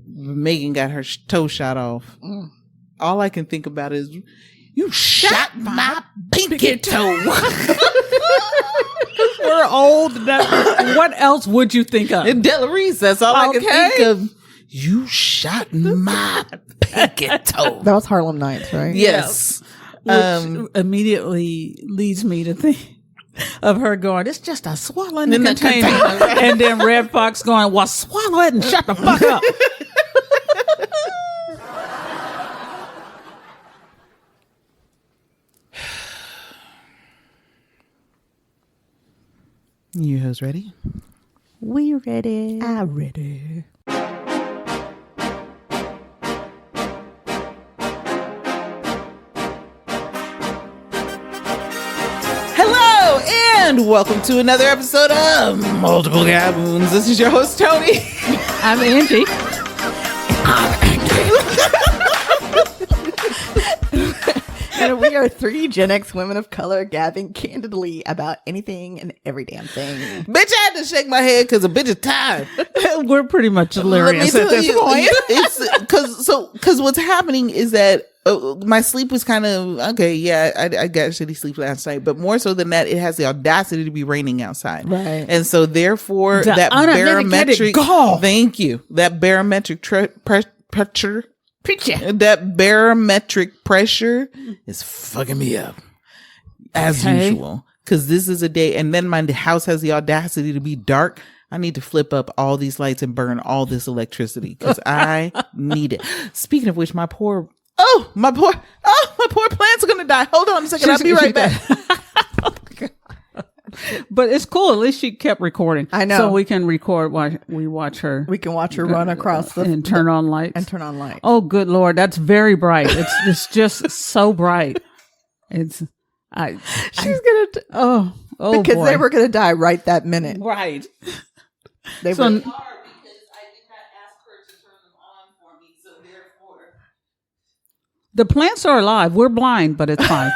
Megan got her toe shot off. All I can think about is, you shot my pinky toe. We're old. What else would you think of? Delarice, that's all I can think of. You shot my pinky toe. That was Harlem Nights, right? Yes. Which immediately leads me to think of her going, it's just a swallow in the container. And then Red Fox going, well, swallow it and shut the fuck up. You hoes ready? We ready. I ready. Hello and welcome to another episode of Multiple Gab Wounds. This is your host, Toni. I'm Angi. And we are three Gen X women of color gabbing candidly about anything and every damn thing. Bitch, I had to shake my head because a bitch is tired. We're pretty much delirious at this point. It's because what's happening is that my sleep was kind of okay. Yeah, I got shitty sleep last night, but more so than that, it has the audacity to be raining outside, right? And so therefore, the that barometric. Thank you. That barometric pressure. That barometric pressure is fucking me up as usual. Because this is a day, and then my house has the audacity to be dark. I need to flip up all these lights and burn all this electricity because I need it. Speaking of which, my poor plants are gonna die. Hold on a second, I'll be right back. But it's cool. At least she kept recording. I know. So we can record while we watch her. We can watch her run across and turn on lights. And turn on lights. Oh, good Lord. That's very bright. It's just so bright. She's gonna oh because boy. they were gonna die right that minute. Right. They so, were Because I did not ask her to turn them on for me, so therefore the plants are alive. We're blind, but it's fine.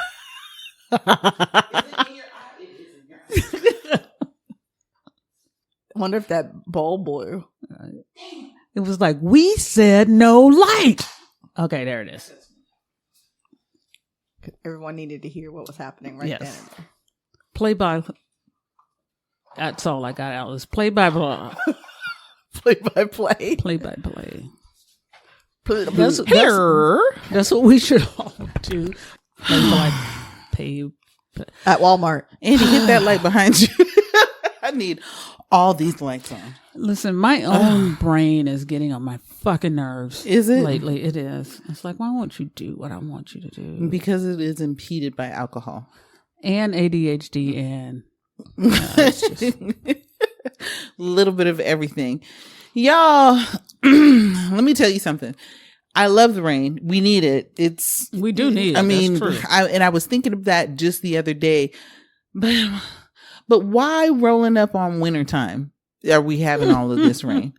I wonder if that bulb blew. It was like, we said no light. Okay, there it is. Everyone needed to hear what was happening right then. And there. Play by. That's all I got out. Was play by play. Play by play. Play by play. That's That's what we should all do. Pay at Walmart. Andy, hit that light behind you. I need all these lights on. Listen, my own brain is getting on my fucking nerves. Is it? Lately, it is. It's like, why won't you do what I want you to do? Because it is impeded by alcohol. And ADHD and... it's just... little bit of everything. Y'all, let me tell you something. I love the rain. We need it. We do need it. I mean, that's true. I was thinking of that just the other day. But why rolling up on wintertime are we having all of this rain?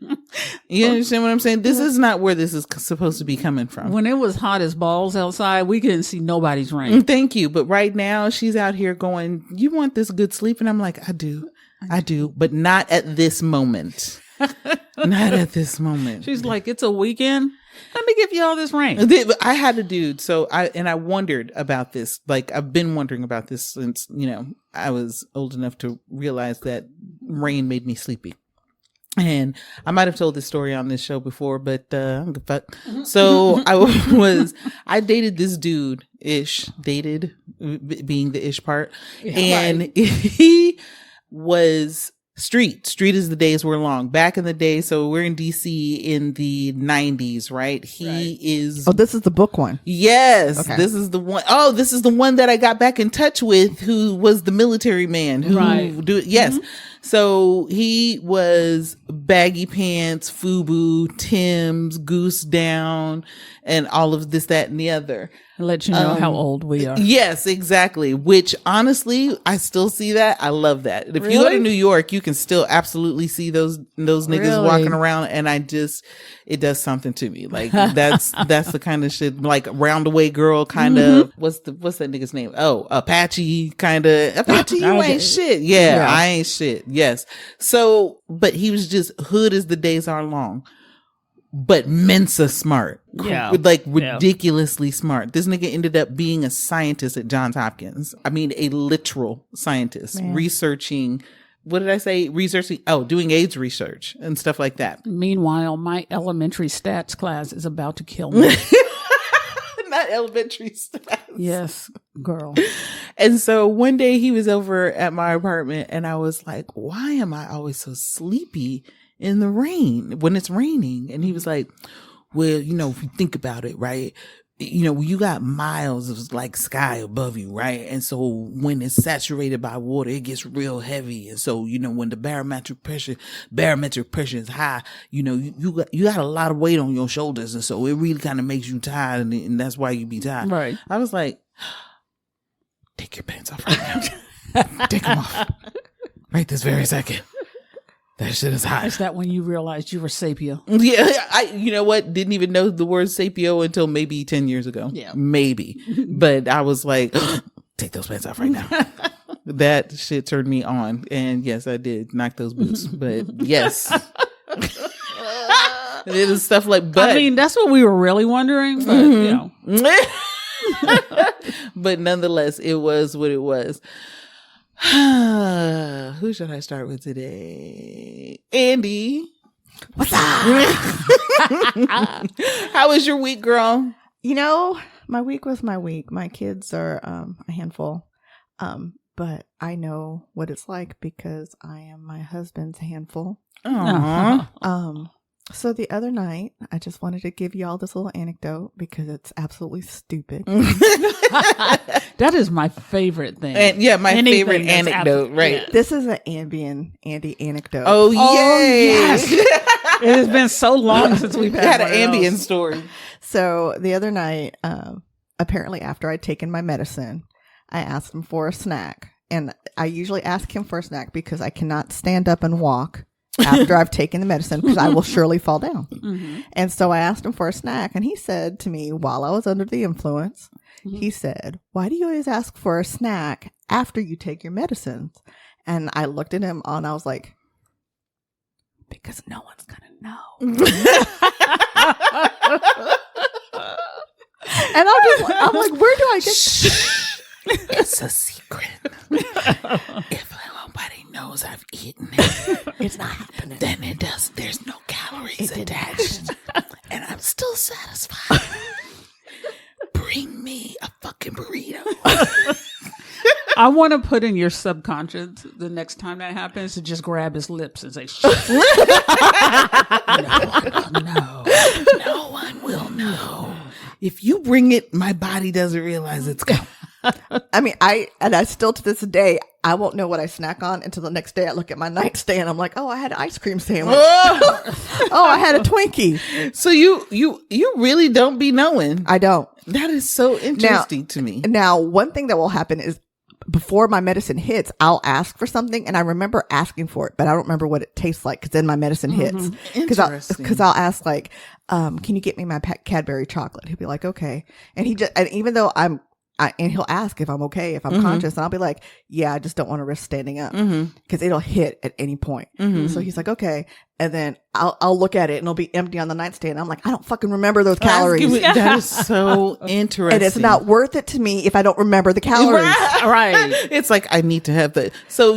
You understand what I'm saying? This is not where this is supposed to be coming from. When it was hot as balls outside, we couldn't see nobody's rain. Thank you. But right now she's out here going, you want this good sleep? And I'm like, I do, but not at this moment. Not at this moment. She's like, it's a weekend. Let me give you all this rain. I had a dude. So I wondered about this. Like, I've been wondering about this since, I was old enough to realize that rain made me sleepy. And I might have told this story on this show before, but I don't give a fuck. So I dated this dude dated being the ish part. Yeah, and right. He was street as the days were long back in the day. So we're in DC in the 90s, right? He is. Oh, this is the book one. Yes. Okay. This is the one. Oh, this is the one that I got back in touch with, who was the military man who yes. Mm-hmm. So he was baggy pants, FUBU, Tim's, goose down, and all of this, that, and the other. I'll let you know how old we are. Yes, exactly. Which honestly, I still see that. I love that. If you go to New York, you can still absolutely see those niggas walking around, and it does something to me. Like that's the kind of shit, like roundaway girl kind of. What's that nigga's name? Oh, Apache kind of. Apache, you ain't shit. Yeah, I ain't shit. Yes. So, but he was just hood as the days are long. but Mensa smart. Yeah. Like ridiculously smart. This nigga ended up being a scientist at Johns Hopkins. I mean, a literal scientist researching. What did I say? Doing AIDS research and stuff like that. Meanwhile, my elementary stats class is about to kill me. Not elementary stats. Yes, girl. And so one day he was over at my apartment and I was like, why am I always so sleepy in the rain when it's raining? And he was like, well, if you think about it, right? You got miles of like sky above you, right? And so when it's saturated by water, it gets real heavy. And so, when the barometric pressure is high, you got a lot of weight on your shoulders. And so it really kind of makes you tired. And that's why you be tired. Right. I was like, take your pants off right now. Take them off. Right this very second. That shit is hot. Is that when you realized you were sapio? Yeah, you know what? Didn't even know the word sapio until maybe 10 years ago. Yeah. Maybe. But I was like, take those pants off right now. That shit turned me on. And yes, I did knock those boots. But yes. It was stuff like, but. I mean, that's what we were really wondering. But, But nonetheless, it was what it was. Who should I start with today? Andi. What's up? How was your week, girl? My week was my week. My kids are a handful. But I know what it's like because I am my husband's handful. Aww. So the other night, I just wanted to give y'all this little anecdote because it's absolutely stupid. That is my favorite thing. And my favorite anecdote, right? Yeah. This is an Andi anecdote. Oh, yay. Yes. It has been so long since we've had an ambient story. So the other night, apparently after I'd taken my medicine, I asked him for a snack. And I usually ask him for a snack because I cannot stand up and walk after I've taken the medicine because I will surely fall down. Mm-hmm. And so I asked him for a snack and he said to me while I was under the influence, he said, why do you always ask for a snack after you take your medicines? And I looked at him and I was like, because no one's going to know. And I'm like, where do I get It's a secret. If nobody knows I've eaten it, it's not happening. Then there's no calories attached. And I'm still satisfied. Bring me a fucking burrito. I want to put in your subconscious the next time that happens to just grab his lips and say, no one will know. If you bring it, my body doesn't realize it's coming. I mean, I still to this day, I won't know what I snack on until the next day I look at my nightstand. I'm like, oh, I had an ice cream sandwich. Oh, I had a Twinkie. So you really don't be knowing. I don't. That is so interesting to me. Now, one thing that will happen is before my medicine hits, I'll ask for something and I remember asking for it, but I don't remember what it tastes like because then my medicine hits. Because I'll ask like, can you get me my Cadbury chocolate? He'll be like, okay. And even though and he'll ask if I'm okay, if I'm conscious, and I'll be like, yeah, I just don't want to risk standing up because it'll hit at any point. So he's like, okay. And then I'll look at it and it'll be empty on the nightstand. I'm like, I don't fucking remember those calories. That is so interesting. And it's not worth it to me if I don't remember the calories. Right. It's like, I need to have that. So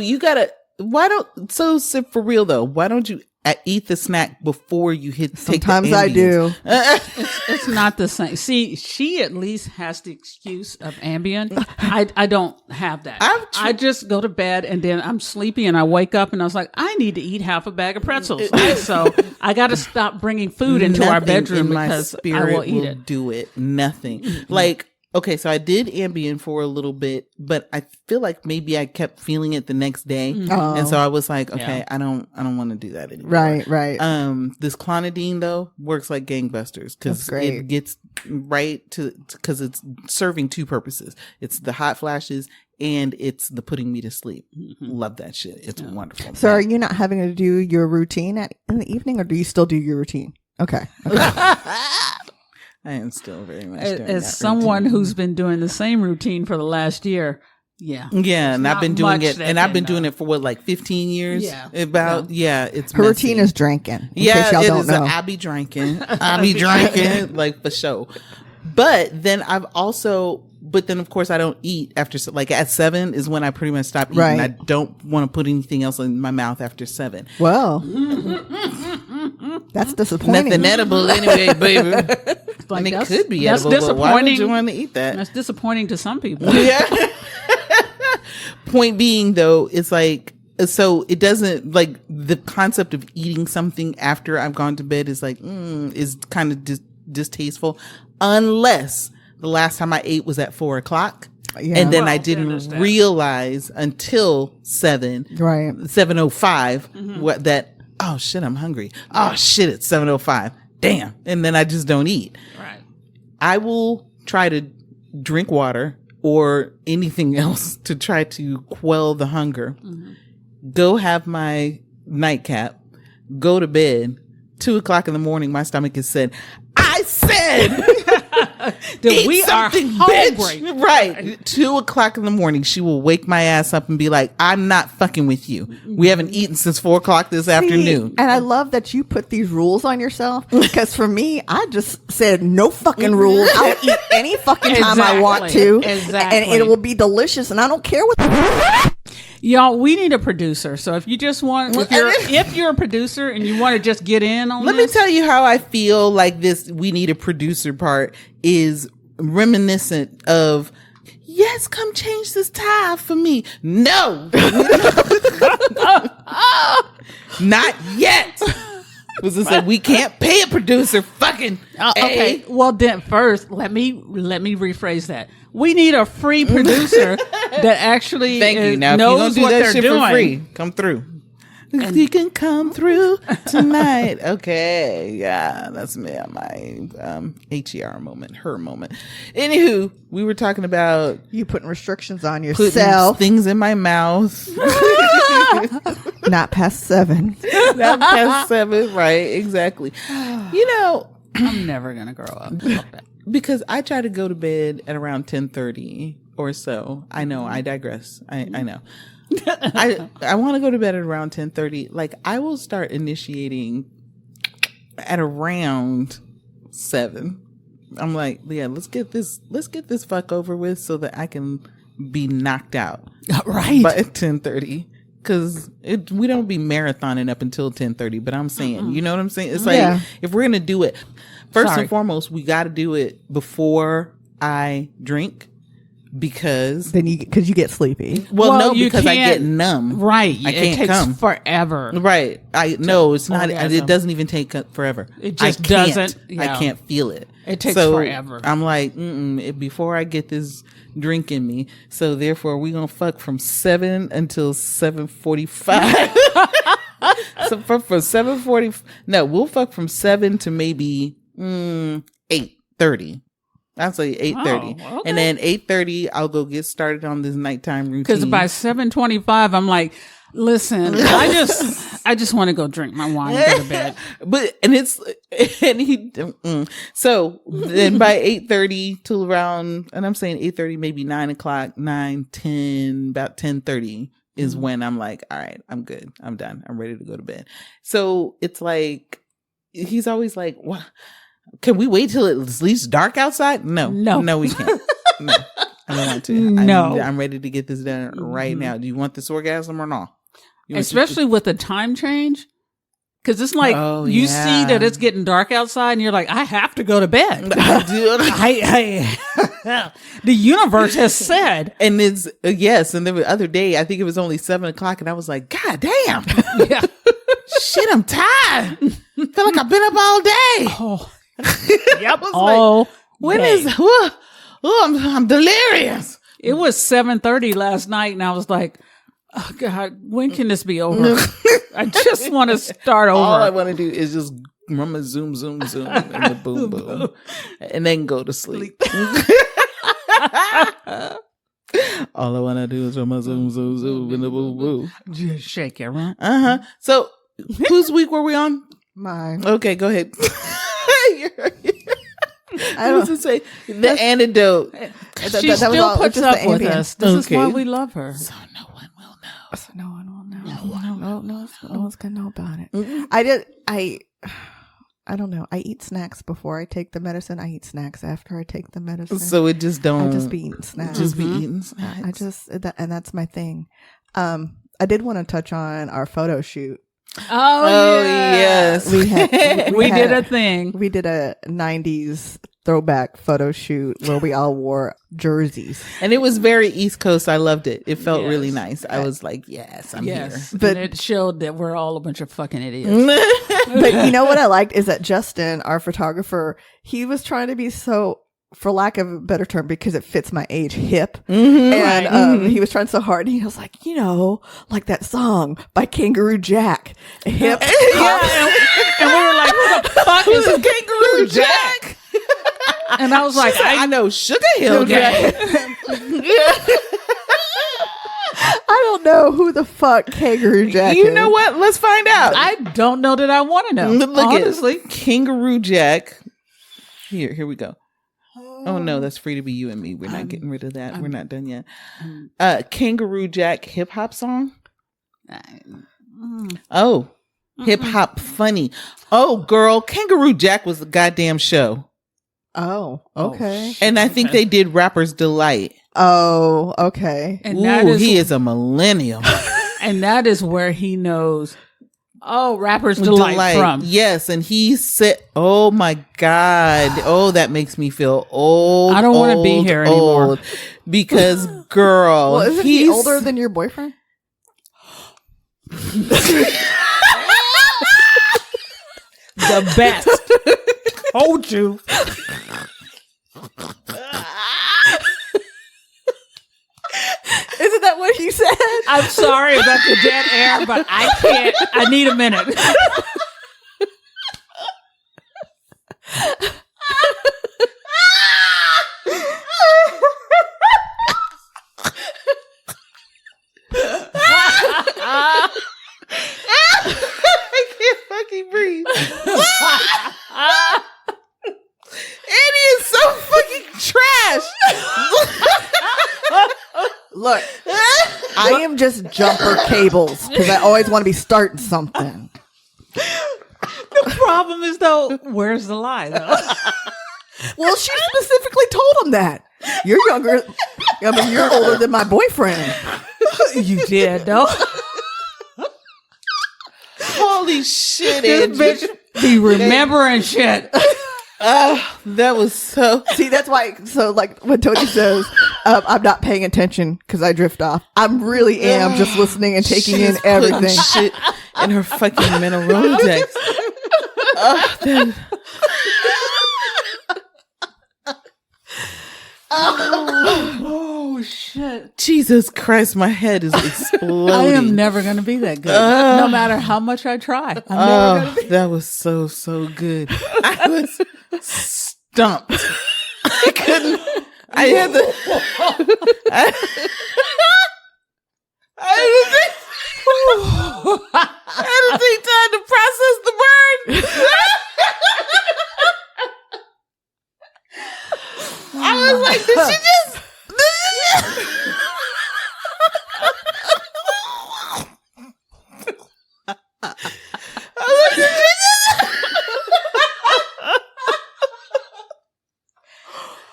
for real though, why don't you eat the snack before you Sometimes I do. It's not the same. See, she at least has the excuse of Ambien. I don't have that. I just go to bed and then I'm sleepy and I wake up and I was like, I need to eat half a bag of pretzels. So I got to stop bringing food into our bedroom because I will eat it. Do it. Nothing. Like, okay, so I did Ambien for a little bit, but I feel like maybe I kept feeling it the next day. And so I was like, okay, I don't want to do that anymore. Right. This clonidine though works like gangbusters because it gets right because it's serving two purposes. It's the hot flashes and it's the putting me to sleep. Love that shit. It's wonderful. So are you not having to do your routine in the evening or do you still do your routine? Okay. I am still very much as someone who's been doing the same routine for the last year. Yeah. Yeah. And I've been doing it. And I've been doing it. it for what, like 15 years? Yeah. It's Her messy. routine is drinking. In Yeah, case y'all it don't is. know. I be drinking. I be drinking, like, for sure. But then but then of course I don't eat after, like at 7 is when I pretty much stop eating. Right. I don't want to put anything else in my mouth after 7. Well, that's disappointing. Nothing edible anyway, baby. Like, And it could be that's edible, but why would disappointing. you want to eat that? That's disappointing to some people. Yeah. Point being though, it's like, so it doesn't, like, the concept of eating something after I've gone to bed is like, is kind of distasteful, unless the last time I ate was at 4:00. Yeah. And then Well, I didn't understand. realize until 7:05 what that, oh shit, I'm hungry. Oh shit, it's 7:05. Damn. And then I just don't eat. Right. I will try to drink water or anything else to try to quell the hunger. Go have my nightcap, go to bed. 2:00 in the morning, my stomach is said, I said, That we are something, hungry. bitch. Right. 2:00 in the morning, she will wake my ass up and be like, I'm not fucking with you. We haven't eaten since 4:00 this afternoon. And I love that you put these rules on yourself, because for me, I just said no fucking rules. I'll eat any fucking time I want to. Exactly. And it will be delicious, and I don't care what. Y'all, we need a producer. So if you just want, if you're a producer and you want to just get in on Let me this, tell you how I feel like this we need a producer part is reminiscent of, yes, come change this tie for me. No. Not yet. Was this like, we can't pay a producer fucking okay. Well, then first, let me rephrase that. We need a free producer that actually Thank you. Now, knows if you're what gonna do that they're shit doing. for free, come through. You can come through tonight. Okay. Yeah, that's me at my HER moment, her moment. Anywho, we were talking about You putting restrictions on putting yourself. things in my mouth. Not past 7. Not past 7. Right. Exactly. You know, I'm never gonna grow up. because I try to go to bed at around 10:30 or so. I know, I digress. I know. I want to go to bed at around 10:30. Like, I will start initiating at around 7. I'm like, yeah, let's get this fuck over with so that I can be knocked out Right. by 10:30. Because we don't be marathoning up until 10:30. But I'm saying, you know what I'm saying? It's like, if we're gonna do it, first and foremost, we got to do it before I drink. Because Then because you get sleepy. well, no, you because I can't- get numb. Right. I It can't takes come. forever. Right. No, it's not. orgasm. It doesn't even take forever. It just I can't. doesn't, yeah. I can't feel it. It takes So forever. I'm like, before I get this drink in me. So therefore, we're going to fuck from 7 until 7:45. So from 7:40. No, we'll fuck from 7 to maybe 8:30. I'll say 8:30. Oh, okay. And then 8:30, I'll go get started on this nighttime routine. Because by 7:25, I'm like, listen, I just want to go drink my wine and go to bed. So then by 8:30 till around, and I'm saying 8:30, maybe 9:00, 9:10, about 10:30 is when I'm like, all right, I'm good. I'm done. I'm ready to go to bed. So it's like, he's always like, what? Can we wait till it's at least dark outside? No, we can't. No, I don't want to. No. I'm ready to get this done right now. Do you want this orgasm or not? Especially with the time change. Because it's like, you see that it's getting dark outside and you're like, I have to go to bed. The universe has said. And it's, yes. And then the other day, I think it was only 7:00 and I was like, God damn. Yeah. Shit, I'm tired. Feel like I've been up all day. Oh, Yep. When day. is, I'm delirious. It was 7:30 last night and I was like, oh God, when can this be over? I just want to start over. All I want to do is just remember zoom, and the boom, boom. And then go to sleep. All I want to do is remember zoom, and the boom, boom. Just shake it, right? So, whose week were we on? Mine. Okay, go ahead. I I was to say the antidote. She still puts up with us. This is why we love her. So no one will know. So no one will know. No one's gonna know about it. Mm-hmm. I don't know. I eat snacks before I take the medicine. I eat snacks after I take the medicine. So it just don't. I just be eating snacks. Just be eating snacks. And that's my thing. I did want to touch on our photo shoot. Oh yes, we did a thing. We did a 90s throwback photo shoot where we all wore jerseys, and it was very East Coast. I loved it. It felt really nice. I was like, yes, I'm here. But it showed that we're all a bunch of fucking idiots. But you know what I liked is that Justin, our photographer, he was trying to be so, for lack of a better term, because it fits my age, hip. Mm-hmm, and he was trying so hard. And he was like, like that song by Kangaroo Jack. Hip. And we were like, who the fuck is Kangaroo Jack? And I was like, I know Sugar Hill Jack. I don't know who the fuck Kangaroo Jack is. You know what? Let's find out. I don't know that I want to know. Look honestly. At Kangaroo Jack. Here we go. Oh no, that's Free to Be You and Me. We're not getting rid of that. We're not done yet. Kangaroo Jack hip hop song. Oh, hip hop funny. Oh, girl, Kangaroo Jack was the goddamn show. Oh, okay. And I think they did Rapper's Delight. Oh, okay. And he is a millennial. And that is where he knows. Oh, Rapper's Delight from. Yes, and he said, oh my God. Oh, that makes me feel old. I don't want to be here anymore. Because, girl. Well, isn't he older than your boyfriend? The best. Told you. Isn't that what he said? I'm sorry about the dead air, but I can't. I need a minute. I can't fucking breathe. Andy is so fucking trash. Look, I am just jumper cables because I always want to be starting something. The problem is, though, where's the lie, though? Well, she specifically told him that. You're younger. I mean, you're older than my boyfriend. You did, though. Holy shit, This bitch be remembering shit. That was so. See, that's why. So, like when Toni says, "I'm not paying attention because I drift off," I really am just listening and taking in everything. Shit in her fucking mental Rolodex. Oh shit! Jesus Christ, my head is exploding. I am never gonna be that good, no matter how much I try. I'm never gonna be. That was so good. I was stumped. I couldn't. I had to. I had to take time to process the burn. I was like, did she just?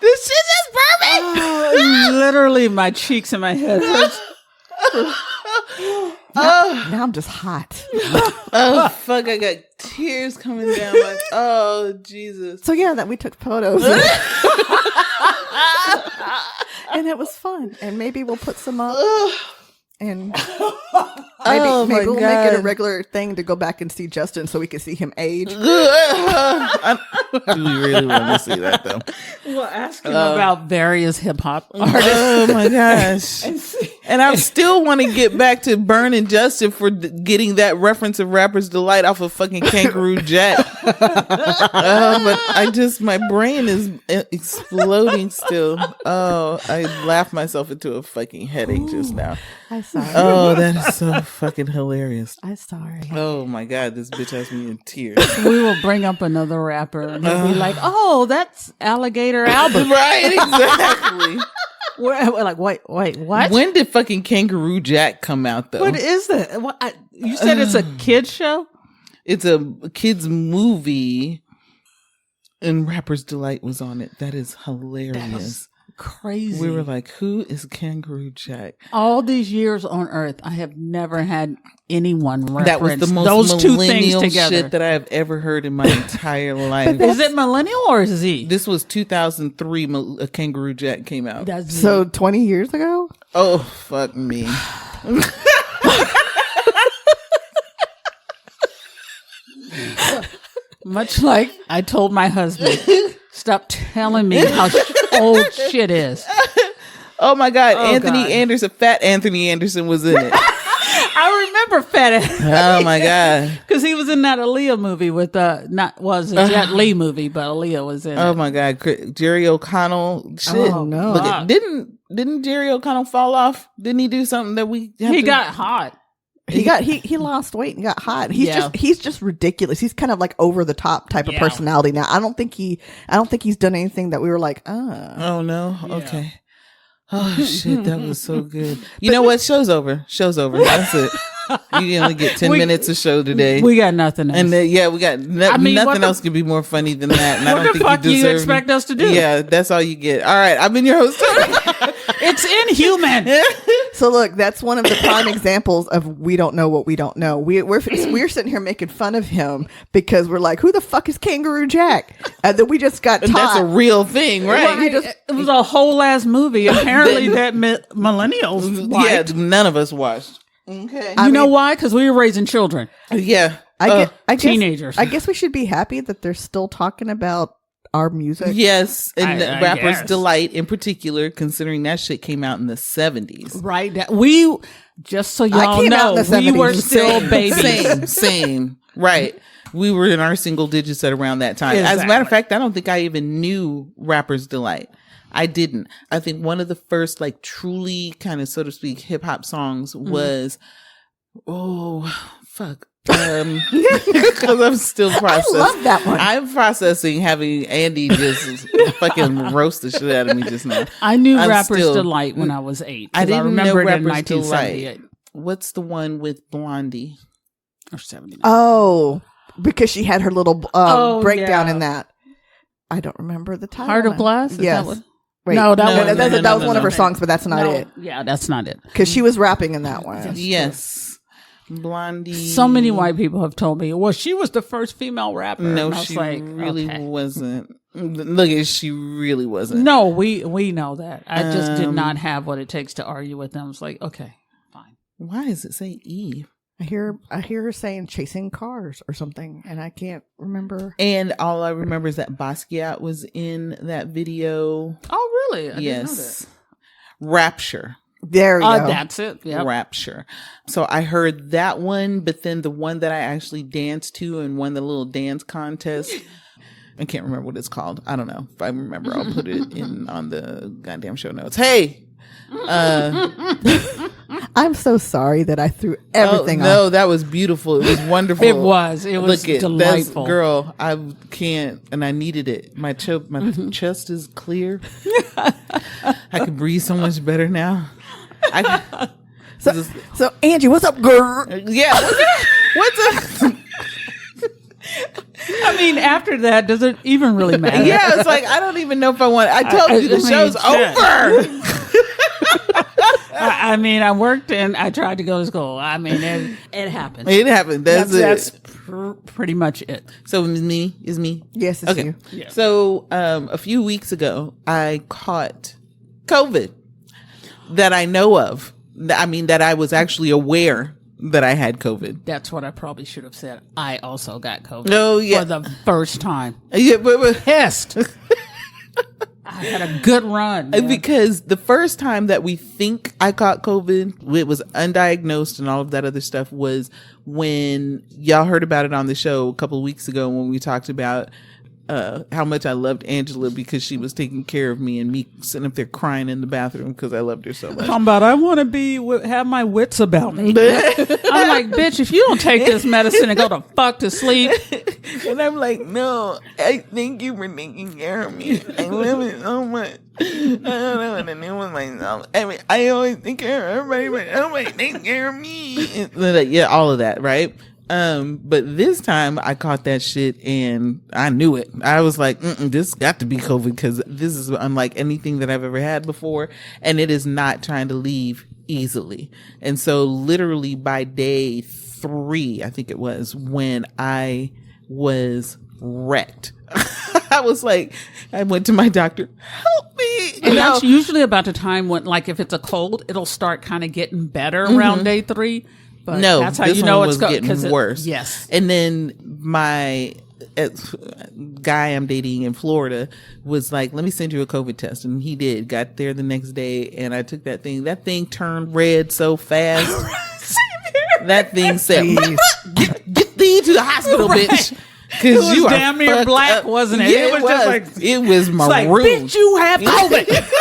This shit just burn me. Literally, my cheeks and my head hurts. Now I'm just hot. Oh fuck! I got tears coming down my. Oh Jesus! So yeah, that we took photos, and it was fun. And maybe we'll put some up, and maybe we'll make it a regular thing to go back and see Justin so we can see him age. Do we really want to see that though? We'll ask him about various hip hop artists. Oh my gosh! And I still want to get back to burning Justin for getting that reference of Rapper's Delight off of fucking Kangaroo Jack. But my brain is exploding still. Oh, I laughed myself into a fucking headache just now. I'm sorry. Oh, that is so fucking hilarious. I'm sorry. Oh my God, this bitch has me in tears. We will bring up another rapper and he'll be like, "Oh, that's Alligator Albert." Right, exactly. We're like, wait, what? When did fucking Kangaroo Jack come out, though? What is that? You said it's a kid's show? It's a kid's movie, and Rapper's Delight was on it. That is hilarious. Crazy. We were like, who is Kangaroo Jack? All these years on Earth, I have never had anyone reference that was the most those two things millennial together. shit that I have ever heard in my entire life. Is it millennial or is Z? This was 2003. Kangaroo Jack came out. That's Z. So 20 years ago? Oh, fuck me. Much like I told my husband, stop telling me how old shit is. Oh my God. Oh, Anthony God. Anderson, Fat Anthony Anderson was in it. I remember Fat Oh my God. because he was in that Aaliyah movie with a Jet Li movie, but Aaliyah was in Oh it. my God. Jerry O'Connell. Shit. Oh, no. Look at, didn't Jerry O'Connell fall off? Didn't he do something that we He got hot. He lost weight and got hot. He's just ridiculous. He's kind of like over the top type of Yeah. personality now. I don't think he's done anything that we were like, Oh no. Okay. Oh shit, that was so good. You know what? Show's over. That's it. You only get 10 minutes of show today. We got nothing else. And we got nothing else could be more funny than that. And I What don't the think fuck do you deserve expect us to do? Yeah, that's all you get. All right, I've been your host. It's inhuman. So look, that's one of the prime examples of we don't know what we don't know. We're sitting here making fun of him because we're like, who the fuck is Kangaroo Jack? And then we just got taught. That's a real thing, right? It was a whole ass movie. Apparently, that millennials liked. Yeah, none of us watched. Okay. You know why? Because we were raising children. Yeah, I guess teenagers. I guess we should be happy that they're still talking about our music. yes, and I Rapper's guess. Delight in particular, considering that shit came out in the 70s. Right. We, just so y'all came out know, in the we 70s. were still babies. Same. Right. We were in our single digits at around that time. As a matter of Exactly. fact, I don't think I even knew Rapper's Delight. I didn't. I think one of the first, like, truly kind of, so to speak, hip hop songs was, because I'm still processing. I love that one. I'm processing having Andi just fucking roast the shit out of me just now. I knew I'm Rapper's still- Delight when I was 8. 'cause I didn't remember know it in Rapper's Delight. 1978 What's the one with Blondie? or 79. Oh, because she had her little breakdown yeah. in that. I don't remember the title. Heart of Glass? Is Yes. that what? Wait, No, that No, was that was one of her no. songs, but that's not No, it. Yeah, that's not it. Because she was rapping in that one. Yes. Blondie. So many white people have told me, well, she was the first female rapper. No, And I was she like, really okay. wasn't. Look, she really wasn't. No, we know that. I just did not have what it takes to argue with them. It's like, okay, fine. Why does it say Eve? I hear her saying chasing cars or something, and I can't remember. And all I remember is that Basquiat was in that video. Oh, really? I didn't know Yes. Rapture. There you go. That's it. Yep. Rapture. So I heard that one, but then the one that I actually danced to and won the little dance contest. I can't remember what it's called. I don't know. If I remember, I'll put it in on the goddamn show notes. Hey, I'm so sorry that I threw everything off. No, that was beautiful. It was wonderful. It was. It was Look delightful. Girl, I can't, and I needed it. My chest is clear. I can breathe so much better now. So Angie, what's up, girl? Yeah. What's up? I mean, after that, does it even really matter? Yeah, it's like I don't even know if I want. I told you the show's over. I mean, I worked and I tried to go to school. I mean, it happened. It happened. That's pretty much it. So it's me. Is me. Yes, it's Okay. you. Yeah. So a few weeks ago, I caught COVID that I know of. I mean, that I was actually aware that I had COVID. That's what I probably should have said. I also got COVID. Oh, yeah. For the first time. Yeah, but Pissed. I had a good run. Man. because the first time that we think I caught COVID, it was undiagnosed and all of that other stuff, was when y'all heard about it on the show a couple of weeks ago when we talked about how much I loved Angela because she was taking care of me and me sitting up there crying in the bathroom because I loved her so much. I'm about, I want to have my wits about me. I'm like, bitch, if you don't take this medicine and go to fuck to sleep, And I'm like, no, I thank you for taking care of me. I love it so much. I don't know what to do with myself. I mean, I always take care of everybody, but nobody takes care of me. And like, yeah, all of that, right? But this time I caught that shit and I knew it. I was like, this got to be COVID because this is unlike anything that I've ever had before. And it is not trying to leave easily. And so literally by day 3, I think it was, when I was wrecked. I was like, I went to my doctor, help me. And that's usually about the time when, like, if it's a cold, it'll start kind of getting better around day 3. But no, that's how this you know one it's was getting worse. Yes. And then my guy I'm dating in Florida was like, let me send you a COVID test. And he did. Got there the next day and I took that thing. That thing turned red so fast. That thing said, get thee to the hospital, bitch. Because you damn near black, wasn't it? Yeah, it was just like, it was maroon. Like, bitch, you have COVID.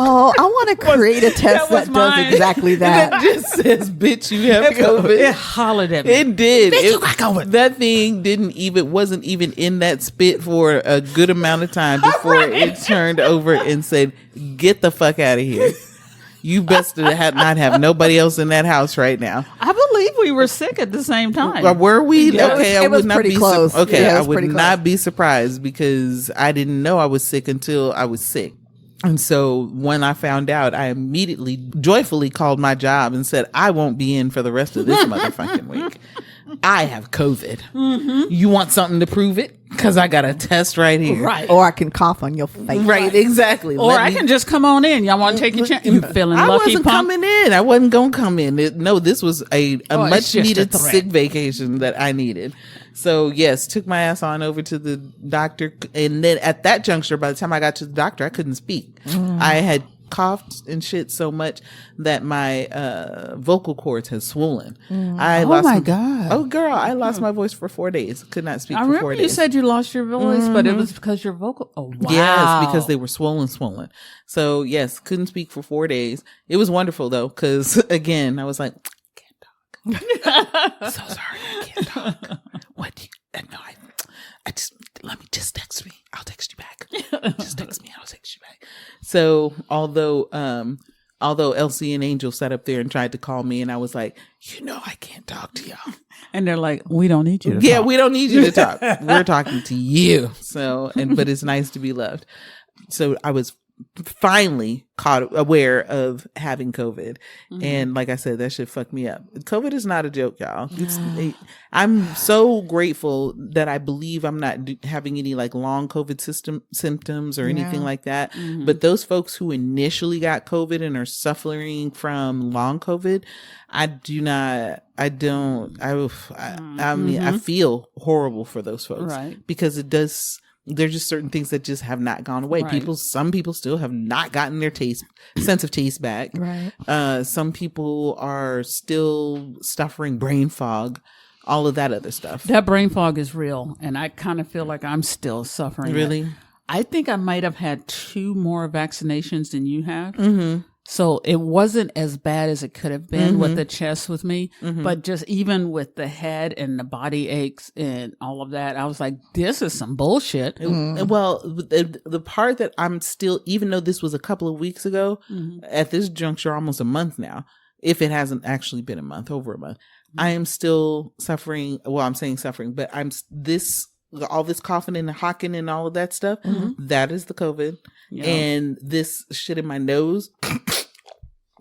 Oh, I want to create a test that does exactly that. That just says, bitch, you have COVID. It hollered at me. It did. Bitch, you got COVID. That thing wasn't even in that spit for a good amount of time before it turned over and said, get the fuck out of here. You best not have nobody else in that house right now. I believe we were sick at the same time. Were we? Yeah, okay, it was pretty close. Okay, Yeah, I would not be surprised because I didn't know I was sick until I was sick. And so when I found out, I immediately joyfully called my job and said, I won't be in for the rest of this motherfucking week. I have COVID. Mm-hmm. You want something to prove it? Because I got a test right here. Right. Or I can cough on your face. Right, exactly. Or I can just come on in. Y'all want to take your chance? You feeling lucky, I wasn't pump? coming in. I wasn't going to come in. This was a much needed sick vacation that I needed. So yes, took my ass on over to the doctor. And then at that juncture, by the time I got to the doctor, I couldn't speak. I had coughed and shit so much that my vocal cords had swollen. I lost my God. Oh girl, I lost my voice for 4 days. Could not speak I for 4 remember days. you said you lost your voice, but it was because your vocal. Oh wow. Yes, because they were swollen. So yes, couldn't speak for 4 days. It was wonderful though, because again, I was like, I can't talk. So sorry, I can't talk. What? No, I just let me just text me. I'll text you back. Just text me. I'll text you back. So although Elsie and Angel sat up there and tried to call me, and I was like, I can't talk to y'all. And they're like, we don't need you to talk. Yeah, we don't need you to talk. We're talking to you. So, but it's nice to be loved. So I was finally aware of having COVID. And like I said, that shit fucked me up. COVID is not a joke, y'all. I'm so grateful that I believe I'm not having any like long COVID symptoms or anything like that. But those folks who initially got COVID and are suffering from long COVID, I mean, I feel horrible for those folks, right? Because there's just certain things that just have not gone away. Right. Some people still have not gotten their sense of taste back. Right. Some people are still suffering brain fog, all of that other stuff. That brain fog is real. And I kind of feel like I'm still suffering. Really? I think I might have had 2 more vaccinations than you have. Mm-hmm. So it wasn't as bad as it could have been with the chest with me, but just even with the head and the body aches and all of that, I was like, this is some bullshit. Well, the part that I'm still, even though this was a couple of weeks ago, at this juncture, almost a month now, if it hasn't actually been a month, over a month, I am still suffering. Well, I'm saying suffering, but all this coughing and hawking and all of that stuff, that is the COVID. Yeah. And this shit in my nose.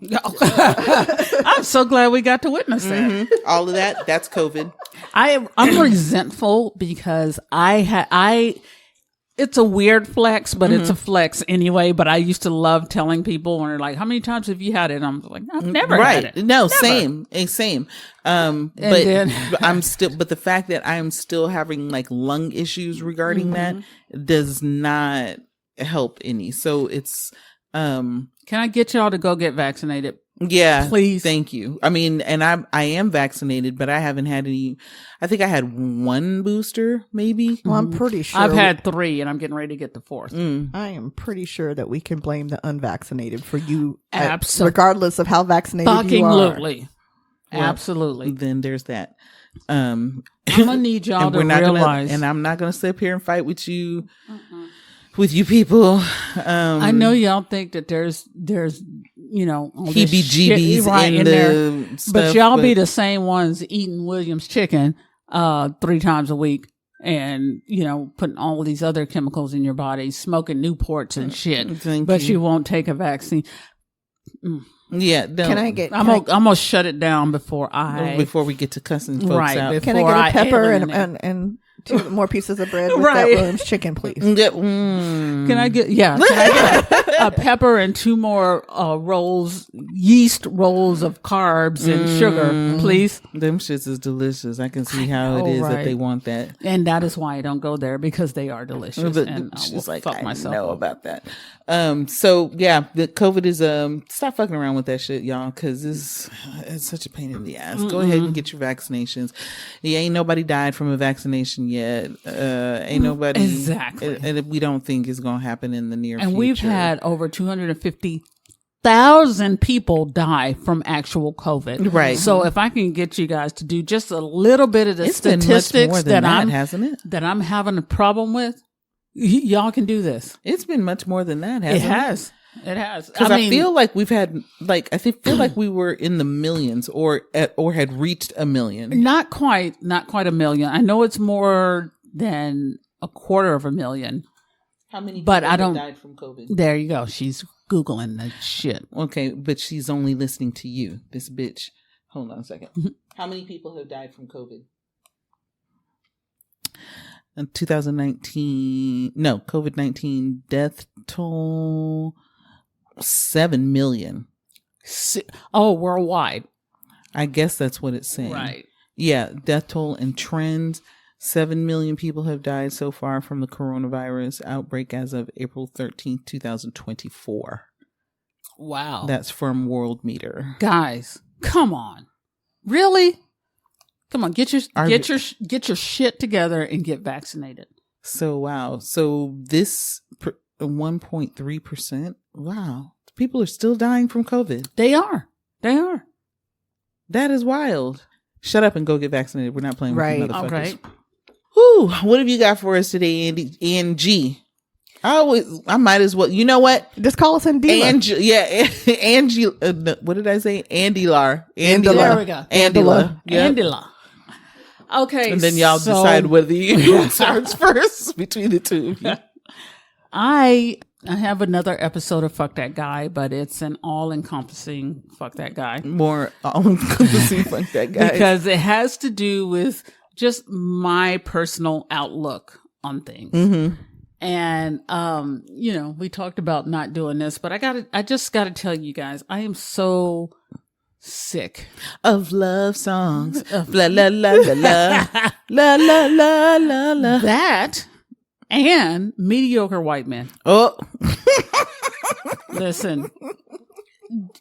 I'm so glad we got to witness that. All of that, that's COVID. I'm resentful because it's a weird flex, but it's a flex anyway. But I used to love telling people when they're like, how many times have you had it? And I'm like, I've never had it. No, never. Same. But the fact that I'm still having like lung issues regarding that does not help any. So it's, can I get y'all to go get vaccinated? Yeah, please. Thank you. I mean, and I am vaccinated, but I haven't had any. I think I had 1 booster, maybe. Well, I'm pretty sure I've had 3, and I'm getting ready to get the 4th. I am pretty sure that we can blame the unvaccinated for you, Absolutely, regardless of how vaccinated you are. Absolutely. Absolutely. Then there's that. I'm gonna need y'all to realize, and I'm not gonna sit up here and fight with you, with you people. I know y'all think that there's all this heebie-jeebies shit in there, stuff, but y'all be the same ones eating Williams chicken 3 times a week, and putting all these other chemicals in your body, smoking Newports and shit. You won't take a vaccine. Yeah, I'm gonna shut it down before we get to cussing folks out. Can I get a pepper and 2 more pieces of bread with that Williams chicken, please? Can I get a pepper and 2 more yeast rolls of carbs and sugar, please? Them shits is delicious. I can see how it is that they want that, and that is why I don't go there, because they are delicious. And she's like, fuck myself. I know about that. So yeah, the COVID is stop fucking around with that shit, y'all, because it's such a pain in the ass. Go ahead and get your vaccinations. Yeah, ain't nobody died from a vaccination yet. Ain't nobody exactly, and we don't think it's gonna happen in the near future. And we've had over 250,000 people die from actual COVID. Right. So if I can get you guys to do just a little bit of the statistics that I'm having a problem with, y'all can do this. It's been much more than that, hasn't it? It has. Because I feel like we've had, feel like we were in the millions or had reached a million. Not quite a million. I know it's more than 250,000. How many people have died from COVID? There you go. She's Googling that shit. Okay, but she's only listening to you, this bitch. Hold on a second. How many people have died from COVID? In 2019, COVID-19 death toll, 7 million. Oh, worldwide. I guess that's what it's saying. Right. Yeah, death toll and trends. 7 million people have died so far from the coronavirus outbreak as of April 13th, 2024. Wow. That's from World Meter. Guys, come on. Really? Come on, get your shit together and get vaccinated. So wow. So this 1.3%. Wow. People are still dying from COVID. They are. That is wild. Shut up and go get vaccinated. We're not playing with you motherfuckers. Right. Whew, what have you got for us today, Angi? I might as well. You know what? Just call us Andi. Angi. What did I say? Andilar. There we go. Andila. Yep. Andila. Okay. And then y'all decide whether you starts first between the two of you. I have another episode of Fuck That Guy, but it's an all-encompassing Fuck That Guy. More all-encompassing Fuck That Guy. Because it has to do with just my personal outlook on things. Mm-hmm. And, we talked about not doing this, but I just gotta tell you guys, I am so sick of love songs. La la la la la. La la la la la. That and mediocre white men. Oh. Listen.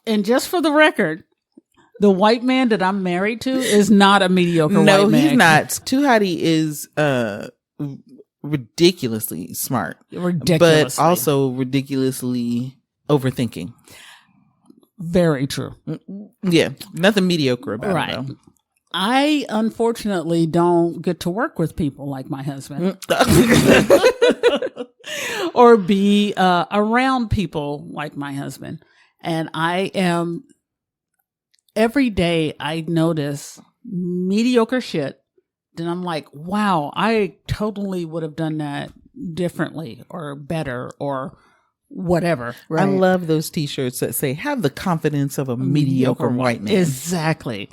And just for the record, the white man that I'm married to is not a mediocre white man. No, he's not. Tuhati is ridiculously smart. But also ridiculously overthinking. Very true. Yeah. Nothing mediocre about it, though. I unfortunately don't get to work with people like my husband. Or be around people like my husband. And every day I notice mediocre shit. Then I'm like, wow, I totally would have done that differently or better or whatever. Right. I love those t-shirts that say, have the confidence of a mediocre white man. Exactly.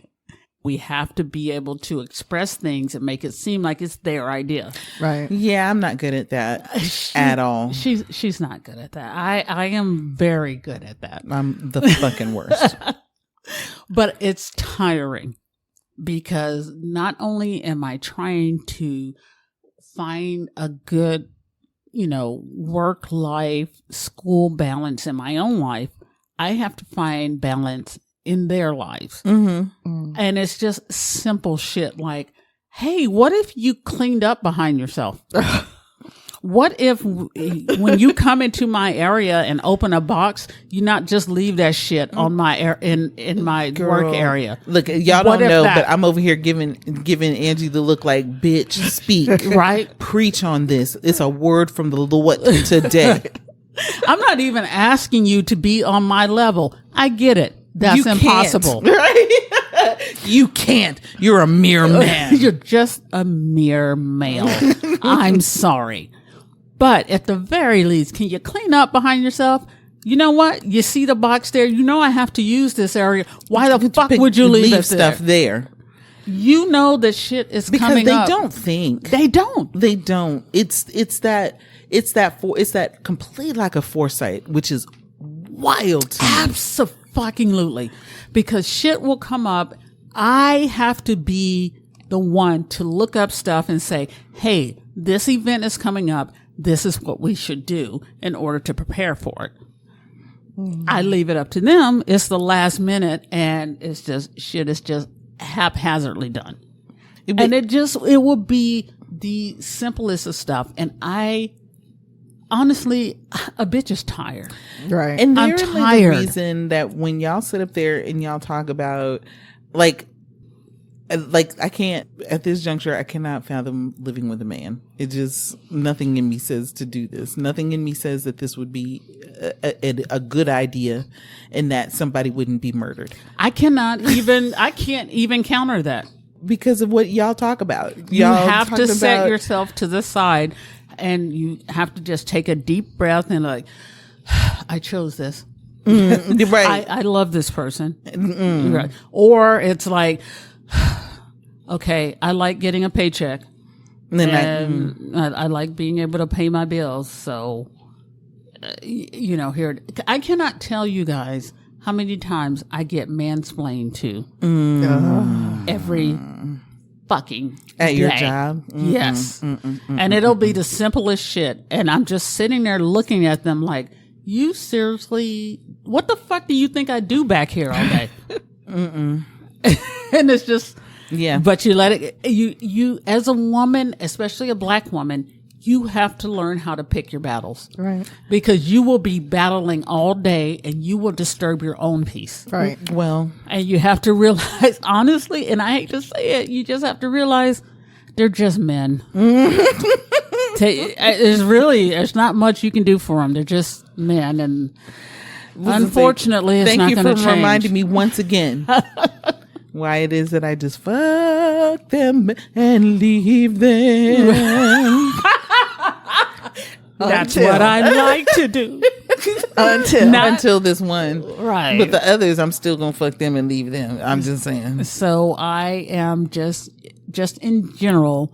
We have to be able to express things and make it seem like it's their idea. Right. Yeah, I'm not good at that at all. She's not good at that. I am very good at that. I'm the fucking worst. But it's tiring because not only am I trying to find a good, work life, school balance in my own life, I have to find balance in their lives. Mm-hmm. And it's just simple shit like, hey, what if you cleaned up behind yourself? What if when you come into my area and open a box, you not just leave that shit on my in my work area? Look, y'all don't know, but I'm over here giving Angie the look like, bitch, speak. Right? Preach on this. It's a word from the Lord today. I'm not even asking you to be on my level. I get it. That's impossible. Right? You can't. You're a mere man. You're just a mere male. I'm sorry. But at the very least, can you clean up behind yourself? You know what? You see the box there. You know I have to use this area. Why the fuck would you leave stuff there? You know that shit is coming up. Because they don't think. They don't. They don't. It's that complete lack of foresight, which is wild to me. Abso-fucking-lutely. Because shit will come up. I have to be the one to look up stuff and say, hey, this event is coming up. This is what we should do in order to prepare for it. Mm-hmm. I leave it up to them. It's the last minute and it's just shit is just haphazardly done. It will be the simplest of stuff. And honestly, a bitch is tired. Right. And I'm tired. The reason that when y'all sit up there and y'all talk about like I can't, at this juncture, I cannot fathom living with a man. It just, nothing in me says to do this. Nothing in me says that this would be a good idea and that somebody wouldn't be murdered. I can't even counter that. Because of what y'all talk about. You have to set yourself to the side and you have to just take a deep breath and like, I chose this. Right. I love this person. Right. Or it's like, okay, I like getting a paycheck. And I like being able to pay my bills. So, here, I cannot tell you guys how many times I get mansplained to every fucking at day. Your job. Yes. And it'll be the simplest shit. And I'm just sitting there looking at them like, you seriously, what the fuck do you think I do back here all day? And it's just, yeah. But you let it, you as a woman, especially a black woman, you have to learn how to pick your battles. Right. Because you will be battling all day and you will disturb your own peace. Right. Well. And you have to realize, honestly, and I hate to say it, you just have to realize they're just men. There's not much you can do for them. They're just men. And unfortunately, it's not going to change. Thank you for reminding me once again why it is that I just fuck them and leave them. That's what I like to do. Until this one. Right. But the others, I'm still going to fuck them and leave them. I'm just saying. So I am just in general,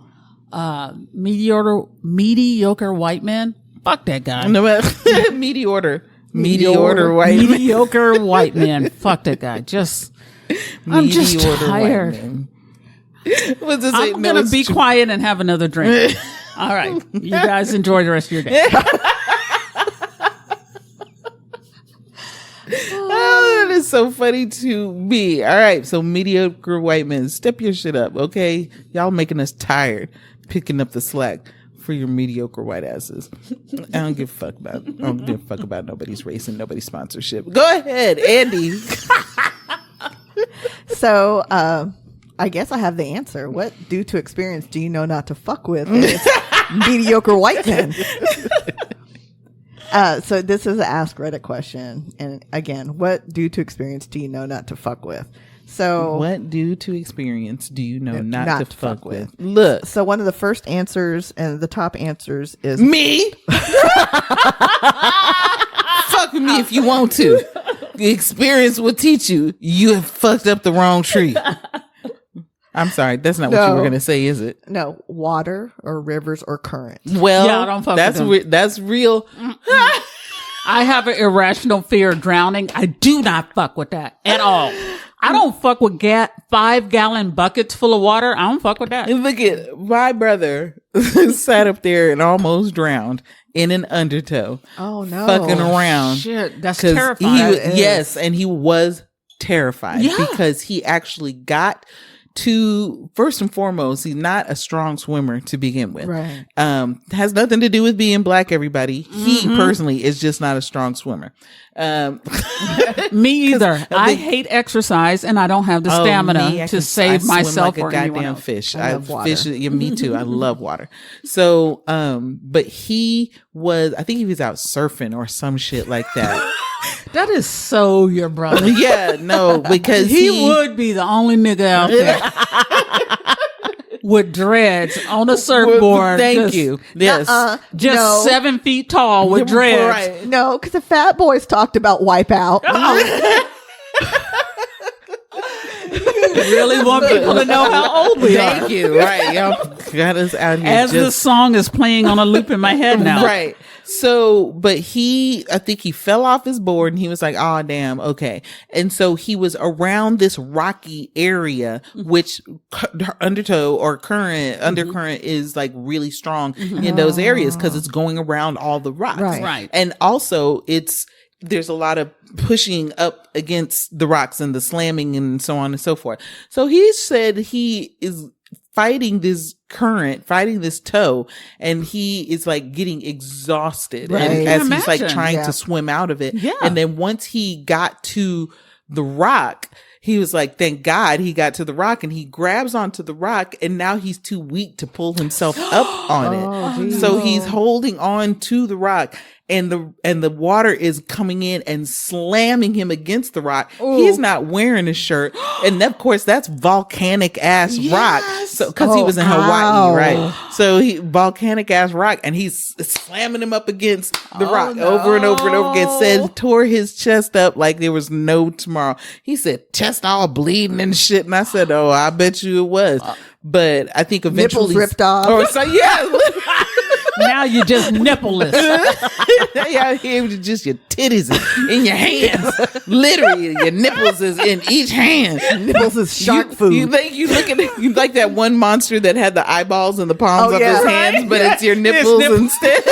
mediocre white men. Fuck that guy. No, mediocre white man. Fuck that guy. I'm just tired. I'm going to be quiet and have another drink. All right. You guys enjoy the rest of your day. Oh, that is so funny to me. All right. So mediocre white men, step your shit up. Okay. Y'all making us tired picking up the slack for your mediocre white asses. I don't give a fuck about nobody's race and nobody's sponsorship. Go ahead, Andi. So, I guess I have the answer. What, due to experience, do you know not to fuck with? It's mediocre white men. So this is an Ask Reddit question. And again, what due to experience do you know not to fuck with? So what due to experience do you know not to fuck with? Look. So one of the first answers and the top answers is me. Fuck with me if you want to. The experience will teach you you have fucked up the wrong tree. I'm sorry, that's not what you were gonna say, is it? No, water or rivers or currents. Well, yeah, don't fuck with them. That's real. I have an irrational fear of drowning. I do not fuck with that at all. I don't fuck with 5-gallon buckets full of water. I don't fuck with that. Look at my brother sat up there and almost drowned in an undertow. Oh no, fucking around. Shit, that's terrifying. Yes, and he was terrified because he actually got first and foremost, he's not a strong swimmer to begin with. Right. Has nothing to do with being black, everybody. He personally is just not a strong swimmer. Me either. I hate exercise and I don't have the stamina to save myself like or a goddamn anyone else. fish. I love water. Fish. Yeah, me too. I love water. So, but I think he was out surfing or some shit like that. That is so your brother. Yeah, no, because he would be the only nigga out there with dreads on a surfboard. Thank you. Yes. Just 7 feet tall with dreads. Right. No, because the fat boys talked about Wipeout. Really want people to know how old we are. Thank you. Right. Y'all got us out here. As the song is playing on a loop in my head now. Right. So, but I think he fell off his board and he was like, oh, damn. Okay. And so he was around this rocky area, which undertow or undercurrent is like really strong in those areas because it's going around all the rocks. Right. And also there's a lot of pushing up against the rocks and the slamming and so on and so forth. So he said he is fighting this current, fighting this tow, and he is like getting exhausted as he's like trying to swim out of it. Yeah. And then once he got to the rock, he was like, thank God he got to the rock, and he grabs onto the rock and now he's too weak to pull himself up on it. So he's holding on to the rock and the water is coming in and slamming him against the rock. Ooh. He's not wearing a shirt. And of course that's volcanic ass rock. So, cause he was in Hawaii, right? So volcanic ass rock, and he's slamming him up against the rock over and over and over again. Said tore his chest up like there was no tomorrow. He said chest all bleeding and shit. And I said, oh, I bet you it was. But I think eventually nipples ripped off. Or so, yeah. Now you're just nippleless. Yeah, here was just your titties in your hands. Literally, your nipples is in each hand. Nipples is shark food. You think you look at it, you like that one monster that had the eyeballs in the palms of his hands, but it's your nipples instead.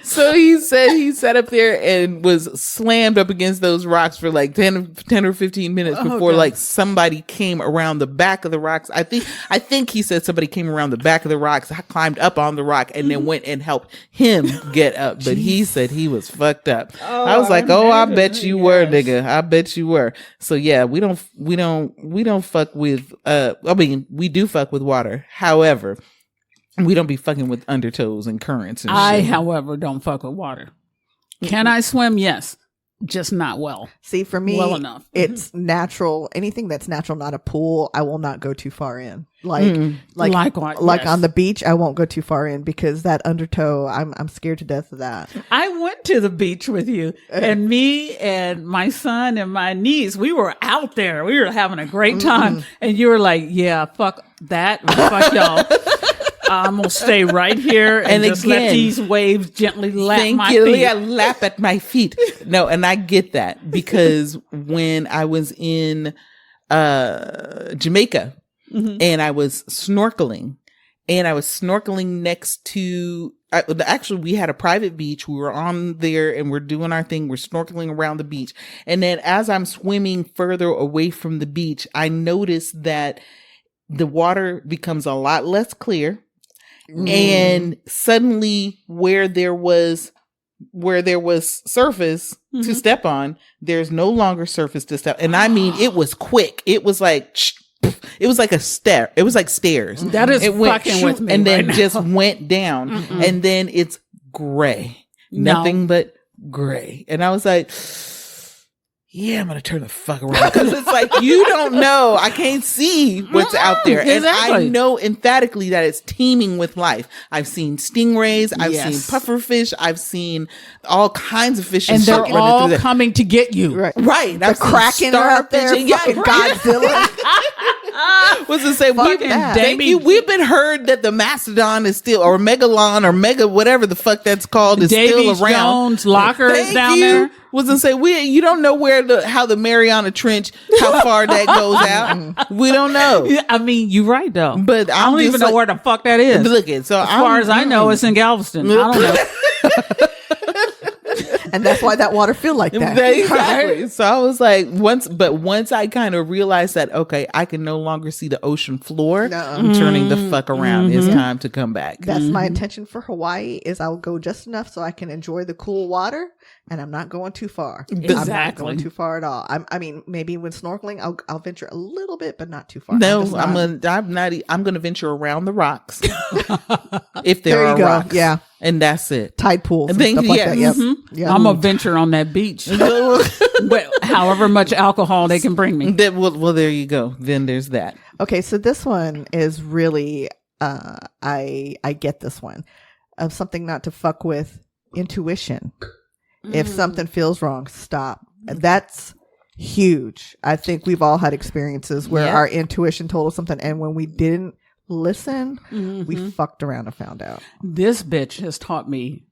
So he said he sat up there and was slammed up against those rocks for like 10 or 15 minutes before like somebody came around the back of the rocks. I think he said somebody came around the back of the rocks, climbed up on the rock, and then went and helped him get up. But he said he was fucked up. I was like, I bet you were, nigga. I bet you were. So yeah, we don't fuck with, we do fuck with water. However, we don't be fucking with undertows and currents and shit. However, don't fuck with water. Can I swim? Yes. Just not well. See, for me, well enough. It's natural. Anything that's natural, not a pool, I will not go too far in. Like on the beach, I won't go too far in because that undertow, I'm scared to death of that. I went to the beach with you, and me and my son and my niece, we were out there. We were having a great time, and you were like, "Yeah, fuck that, fuck y'all." I'm gonna stay right here and just let these waves gently lap my feet. Yeah, lap at my feet. No, and I get that because when I was in Jamaica and I was snorkeling, next to actually we had a private beach. We were on there and we're doing our thing. We're snorkeling around the beach, and then as I'm swimming further away from the beach, I noticed that the water becomes a lot less clear. And suddenly where there was surface to step on, there's no longer surface to step. And I mean, it was quick. It was like a stair. It was like stairs. That is fucking with me. And then just went down. And then it's gray. Nothing but gray. And I was like, yeah, I'm going to turn the fuck around. Because it's like, you don't know. I can't see what's out there. And I know emphatically that it's teeming with life. I've seen stingrays. I've seen pufferfish. I've seen all kinds of fish. And they're all coming to get you. Right. The Kraken are out there. Fucking Godzilla. What's it say? We've been heard that the mastodon is still, or megalon, or mega, whatever the fuck that's called, is still around. Jones locker is down there. Was gonna say you don't know how the Mariana Trench, how far that goes out. We don't know. I mean, you're right though. But I don't even know where the fuck that is. Look it. So as far as I know, it's in Galveston. I don't know. And that's why that water feel like that. Exactly. So I was like, once I kind of realized that, okay, I can no longer see the ocean floor, I'm turning the fuck around. It's time to come back. That's my intention for Hawaii is I'll go just enough so I can enjoy the cool water, and I'm not going too far. Exactly. I'm not going too far at all. I mean, maybe when snorkeling, I'll venture a little bit, but not too far. No, I'm gonna venture around the rocks if there are rocks. Yeah, and that's it. Tide pools and stuff like that. Yep. Yeah. I'm a venture on that beach. But however much alcohol they can bring me. Well, there you go. Then there's that. Okay, so this one is really I get this one of something not to fuck with. Intuition. If something feels wrong, stop. That's huge. I think we've all had experiences where our intuition told us something, and when we didn't listen, we fucked around and found out. This bitch has taught me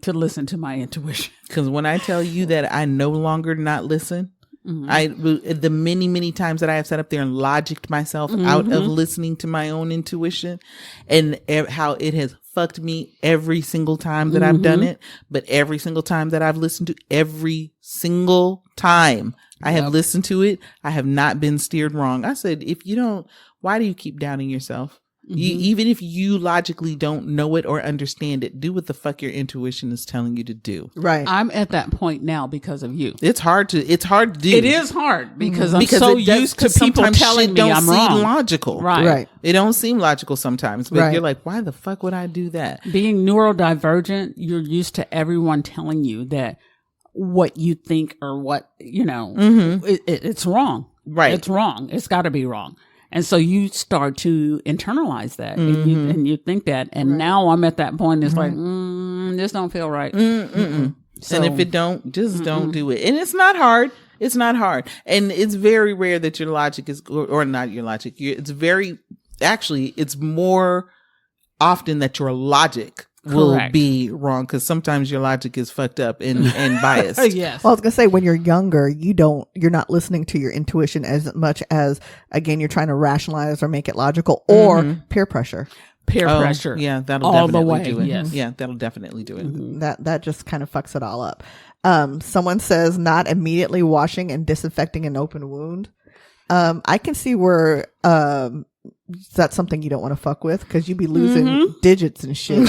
to listen to my intuition. Because when I tell you that I no longer not listen, the many times that I have sat up there and logicked myself out of listening to my own intuition, and how it has fucked me every single time that I've done it, but every single time that I've listened to, every single time I have listened to it, I have not been steered wrong. I said, why do you keep doubting yourself? Even if you logically don't know it or understand it, do what the fuck your intuition is telling you to do. Right. I'm at that point now because of you. It's hard to do. It is hard because I'm so used to people telling me I'm wrong. Logical. Right. It don't seem logical sometimes, but you're like, why the fuck would I do that? Being neurodivergent, you're used to everyone telling you that what you think or what, it's wrong. Right. It's wrong. It's got to be wrong. And so you start to internalize that and you think that. And now I'm at that point. It's like, this don't feel right. So, and if it don't, just don't do it. And it's not hard. It's not hard. And it's very rare that your logic is, or not your logic. It's more often that your logic will be wrong, because sometimes your logic is fucked up and biased. Yes. Well, I was gonna say, when you're younger, you're not listening to your intuition as much as, again, you're trying to rationalize or make it logical, or peer pressure. Peer pressure. Yeah, that'll all definitely the way. do it. Yes. Yeah, that'll definitely do it. That just kind of fucks it all up. Someone says not immediately washing and disinfecting an open wound. I can see where that's something you don't want to fuck with, because you'd be losing digits and shit.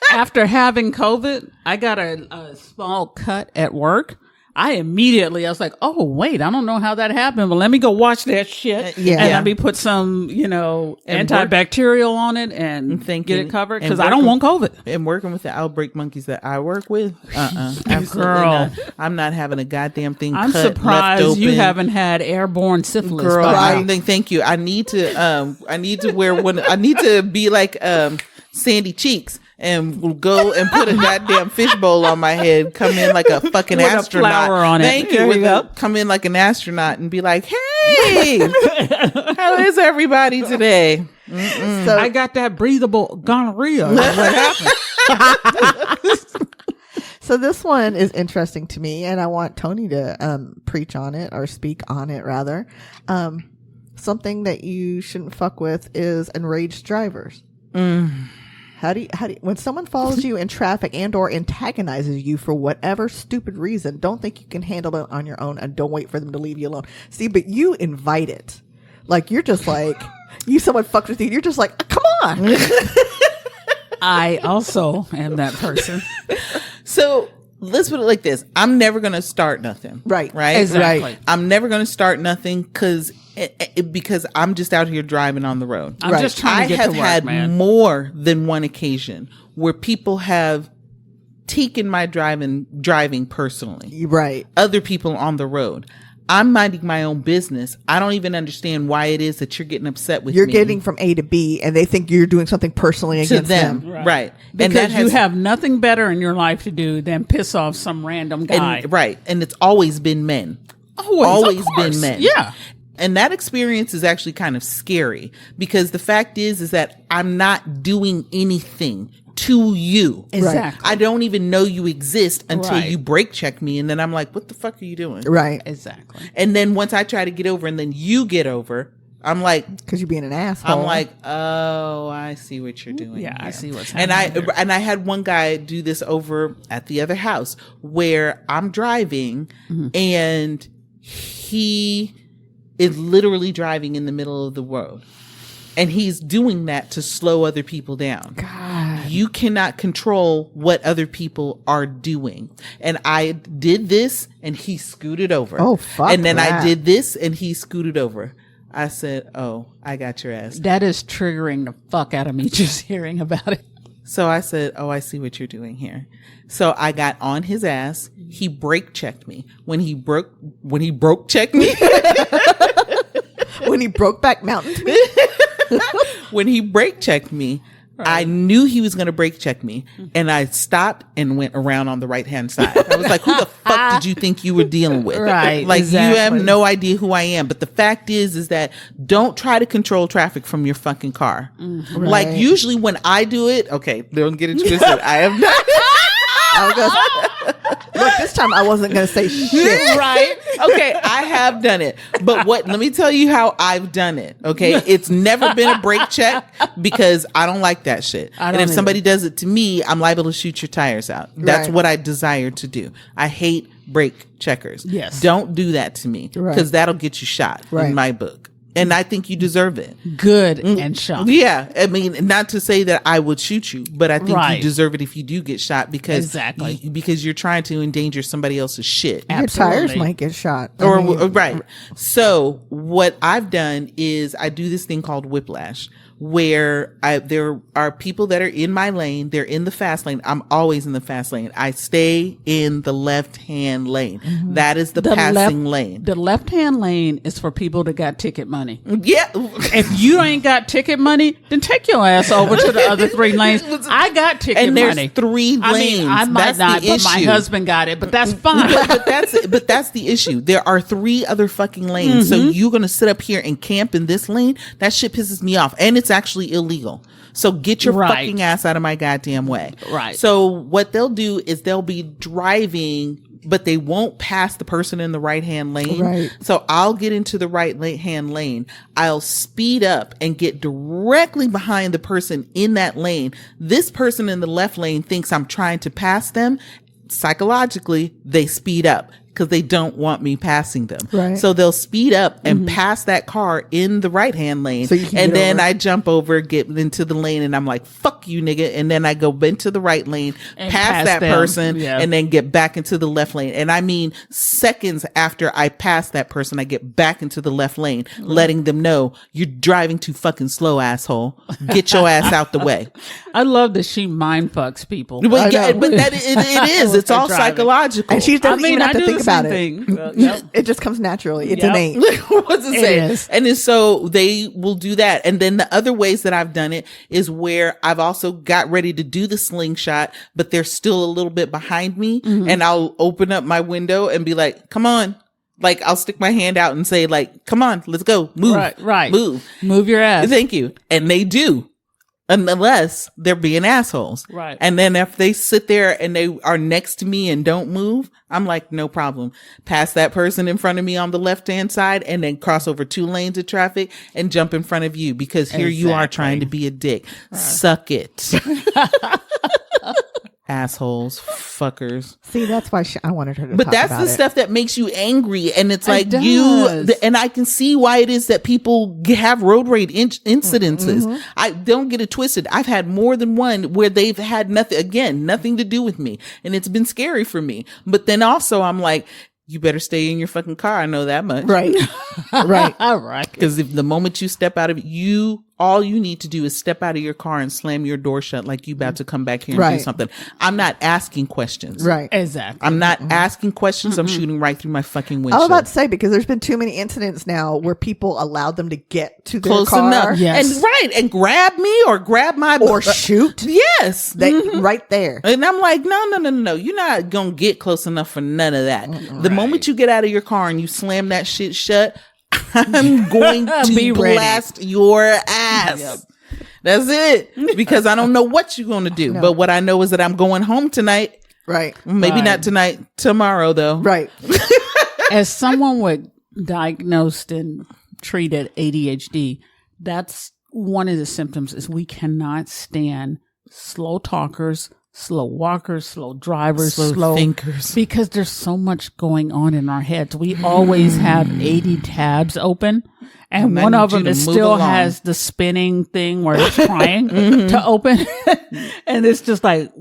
After having COVID, I got a small cut at work. I was like, oh, wait, I don't know how that happened, but let me go watch that shit. And let me put some, antibacterial on it and get it covered, because I don't want COVID. And working with the outbreak monkeys that I work with, absolutely not. I'm not having a goddamn thing I'm cut, surprised left open. you haven't had airborne syphilis. Girl, thank you. I need to wear one. I need to be like Sandy Cheeks, and we'll go and put a goddamn fishbowl on my head, come in like a fucking with astronaut. A flower on it. Thank you. Come in like an astronaut and be like, hey, how is everybody today? So I got that breathable gonorrhea. What happened? So this one is interesting to me, and I want Toni to preach on it, or speak on it rather. Something that you shouldn't fuck with is enraged drivers. How do you, when someone follows you in traffic and or antagonizes you for whatever stupid reason, don't think you can handle it on your own, and don't wait for them to leave you alone. See, but you invite it. Like, you're just like, someone fucks with you, you're just like, come on. I also am that person. So let's put it like this. I'm never going to start nothing. Right. Exactly. Right. I'm never going to start nothing because I'm just out here driving on the road. I'm just trying to get to work, I have had more than one occasion where people have taken my driving personally. Right. Other people on the road. I'm minding my own business. I don't even understand why it is that you're getting upset with me. You're getting from A to B, and they think you're doing something personally against them. Right. Because you have nothing better in your life to do than piss off some random guy. And it's always been men. Always been men. Yeah. And that experience is actually kind of scary, because the fact is that I'm not doing anything to you. Exactly. I don't even know you exist until you brake check me, and then I'm like, what the fuck are you doing? Right. Exactly. And then once I try to get over and then you get over, I'm like, because you're being an asshole. I'm like, oh, I see what you're doing. Yeah, here. I see what's happening. And I had one guy do this over at the other house where I'm driving and he is literally driving in the middle of the road. And he's doing that to slow other people down. God. You cannot control what other people are doing. And I did this and he scooted over. Oh, fuck And then that. I did this and he scooted over. I said, oh, I got your ass. That is triggering the fuck out of me just hearing about it. So I said, oh, I see what you're doing here. So I got on his ass. He brake checked me. When he broke checked me. When he broke back mountain to me. When he brake checked me, I knew he was going to brake check me. And I stopped and went around on the right hand side. I was like, who the fuck did you think you were dealing with? Right. Like, exactly. you have no idea who I am. But the fact is that don't try to control traffic from your fucking car. Right. Like, usually when I do it, okay, don't get it twisted. I have not. Look, this time I wasn't going to say shit. Right? Okay, I have done it. But let me tell you how I've done it. Okay. It's never been a brake check because I don't like that shit. And if somebody does it to me, I'm liable to shoot your tires out. That's what I desire to do. I hate brake checkers. Yes. Don't do that to me because that'll get you shot in my book. And I think you deserve it. Good and shot. Yeah. I mean, not to say that I would shoot you, but I think you deserve it if you do get shot because because you're trying to endanger somebody else's shit. Your tires might get shot. Right. So what I've done is I do this thing called whiplash where there are people that are in my lane. They're in the fast lane. I'm always in the fast lane. I stay in the left-hand lane. Mm-hmm. That is the passing lane. The left-hand lane is for people that got ticket money. Yeah. If you ain't got ticket money, then take your ass over to the other 3 lanes. I got ticket and money. And there's 3 lanes. I mean, I might not, but my husband got it, but that's fine. but that's the issue. There are 3 other fucking lanes. So you're going to sit up here and camp in this lane? That shit pisses me off. And it's actually illegal. So get your fucking ass out of my goddamn way. Right. So what they'll do is they'll be driving, but they won't pass the person in the right-hand lane. Right. So I'll get into the right-hand lane. I'll speed up and get directly behind the person in that lane. This person in the left lane thinks I'm trying to pass them. Psychologically, they speed up because they don't want me passing them. Right. So they'll speed up and pass that car in the right-hand lane. So you can and then over. I jump over, get into the lane, and I'm like, fuck you, nigga. And then I go into the right lane, and pass that them. person, and then get back into the left lane. And I mean, seconds after I pass that person, I get back into the left lane, letting them know, you're driving too fucking slow, asshole. Get your ass out the way. I love that she mind fucks people. But that it is. It's all psychological. And she doesn't even have to think about it. Yep. It just comes naturally. It's innate. What's it say? And then so they will do that. And then the other ways that I've done it is where I've also got ready to do the slingshot, but they're still a little bit behind me. And I'll open up my window and be like, come on. Like, I'll stick my hand out and say, like, come on, let's go. Move. Right. Move your ass. Thank you. And they do. Unless they're being assholes. Right. And then if they sit there and they are next to me and don't move, I'm like, no problem. Pass that person in front of me on the left-hand side and then cross over 2 lanes of traffic and jump in front of you because here you are trying to be a dick. Suck it. Assholes, fuckers. See, that's why I wanted her to but talk that's about the it. stuff that makes you angry, and it's like does. and I can see why it is that people have road rage incidences. I don't get it twisted. I've had more than one where they've had nothing to do with me, and it's been scary for me. But then also I'm like, you better stay in your fucking car. I know that much. Right. Right. All right. Because if the moment you step out of it, all you need to do is step out of your car and slam your door shut like you about to come back here and do something. I'm not asking questions. Right. Exactly. I'm not asking questions. I'm shooting right through my fucking windshield. I was about to say, because there's been too many incidents now where people allowed them to get to their close car. enough. Yes. And grab me or grab my Or shoot. Yes. Right there. And I'm like, no. You're not going to get close enough for none of that. The moment you get out of your car and you slam that shit shut, I'm going to blast your ass. Yep. That's it. Because I don't know what you're going to do. No. But what I know is that I'm going home tonight. Right. Maybe not tonight. Tomorrow, though. Right. As someone with diagnosed and treated ADHD. That's one of the symptoms is we cannot stand slow talkers, slow walkers, slow drivers, slow thinkers. Because there's so much going on in our heads. We always have 80 tabs open. And one of them still has the spinning thing where it's trying to open. And it's just like,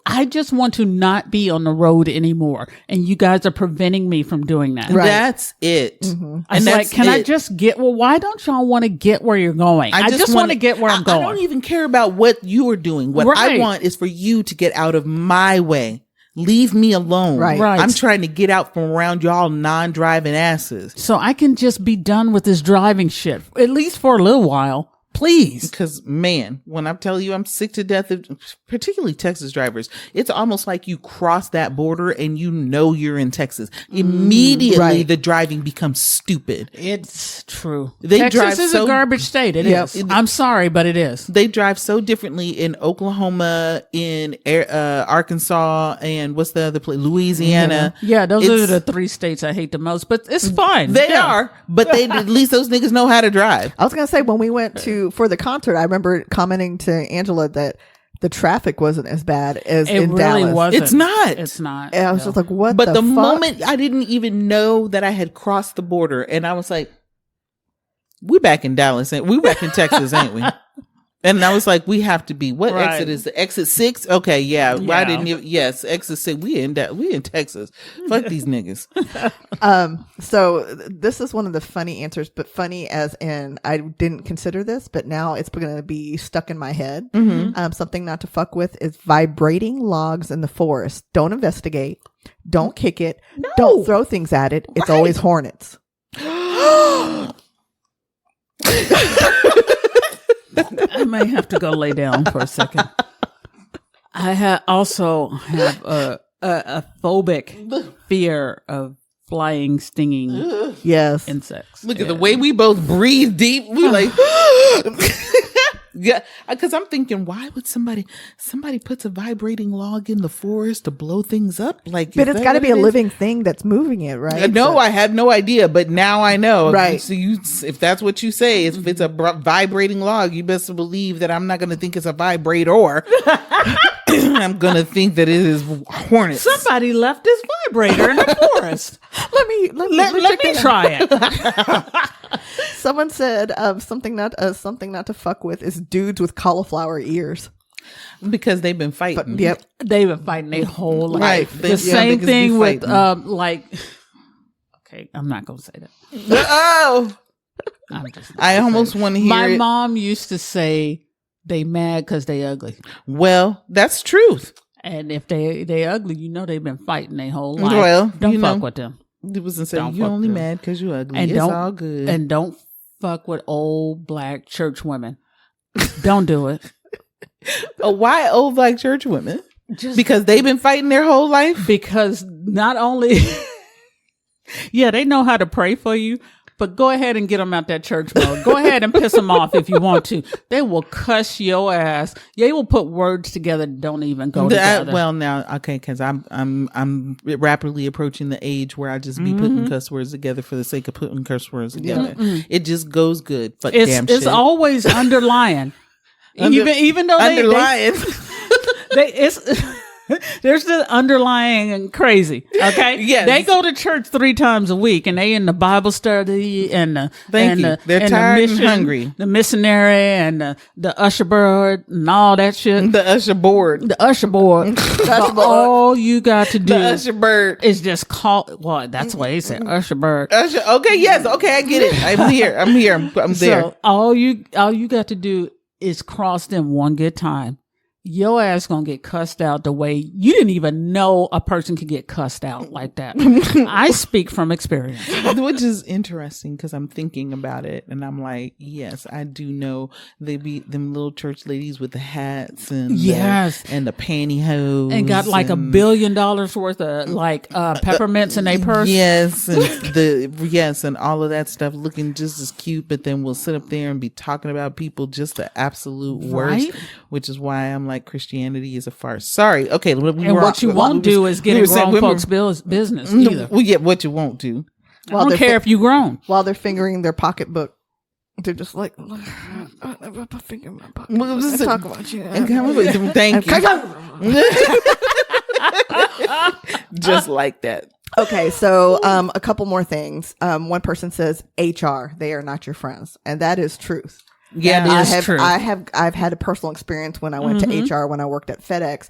I just want to not be on the road anymore. And you guys are preventing me from doing that. Right. That's it. Mm-hmm. And like, can I just get, why don't y'all want to get where you're going? I just want to get where I'm going. I don't even care about what you are doing. What I want is for you to get out of my way. Leave me alone. Right. I'm trying to get out from around y'all non-driving asses. So I can just be done with this driving shit, at least for a little while. Please. Because, man, when I tell you I'm sick to death of particularly Texas drivers, it's almost like you cross that border and you know you're in Texas. Immediately, the driving becomes stupid. It's true. Texas is a garbage state. It is. I'm sorry, but it is. They drive so differently in Oklahoma, in Arkansas, and what's the other place? Louisiana. Yeah, those are the 3 states I hate the most, but it's fine. They are, but at least those niggas know how to drive. I was going to say, when we went for the concert, I remember commenting to Angela that the traffic wasn't as bad as in really Dallas. Wasn't. It's not. And I was just like, what but the fuck? moment I didn't even know that I had crossed the border, and I was like, we back in Dallas, we back in Texas, ain't we? And I was like, we have to be. What exit is the exit 6? Okay, yeah. I didn't even, yes, exit 6. We in Texas. Fuck these niggas. So this is one of the funny answers, but funny as in I didn't consider this, but now it's going to be stuck in my head. Mm-hmm. Something not to fuck with is vibrating logs in the forest. Don't investigate. Don't kick it. No. Don't throw things at it. It's always hornets. I may have to go lay down for a second. I also have a phobic fear of flying, stinging insects. Look at the way we both breathe deep. We like, yeah, because I'm thinking, why would somebody puts a vibrating log in the forest to blow things up? Like, but it's got to be a living thing that's moving it, right? No, I had no idea, but now I know. Right. So if that's what you say, if it's a vibrating log, you best believe that I'm not going to think it's a vibrator. I'm going to think that it is hornets. Somebody left this vibrator in the forest. Let me try it. Someone said something not to fuck with is dudes with cauliflower ears. Because they've been fighting. But, yep. They've been fighting their whole life. Right. The same thing with okay, I'm not going to say that. Oh. I almost want to hear My mom used to say they mad because they ugly. Well, that's truth. And if they ugly, you know they've been fighting their whole life. Well, don't fuck with them. It wasn't saying you only mad because you ugly. And it's all good. And don't fuck with old black church women. Don't do it. Why old black church women? Just because they've been fighting their whole life? Because not only, they know how to pray for you, but go ahead and get them out that church mode. Go ahead and piss them off if you want to. They will cuss your ass. They will put words together that don't even go together. Well, now, okay, because I'm rapidly approaching the age where I just be putting cuss words together for the sake of putting curse words together. It just goes good. Fuck damn shit. It's always underlying. Even though underlying. There's the underlying and crazy. Okay. Yes. They go to church 3 times a week and they in the Bible study and they're tired and hungry. The missionary and the usher board and all that shit. The usher board. All you got to do the usher bird is just call. Well, that's why he said usher bird. Usher. Okay. Yes. Okay. I get it. I'm here. I'm there. So all you got to do is cross them one good time. Your ass gonna get cussed out the way you didn't even know a person could get cussed out like that. I speak from experience. Which is interesting because I'm thinking about it and I'm like, yes, I do know they be them little church ladies with the hats and the pantyhose and got like $1 billion worth of like peppermints in their purse. Yes, and and all of that stuff looking just as cute, but then we'll sit up there and be talking about people just the absolute worst, which is why I'm like, Christianity is a farce. Sorry. Okay. What you won't do is get in grown folks' business either. We get what you won't do. I don't care if you grown. While they're fingering their pocketbook, they're just like, I put my finger in my pocket. Let's talk about you. Thank you. Just like that. Okay, so a couple more things. One person says HR, they are not your friends, and that is truth. Yeah, and it is true. I've had a personal experience when I went to HR when I worked at FedEx,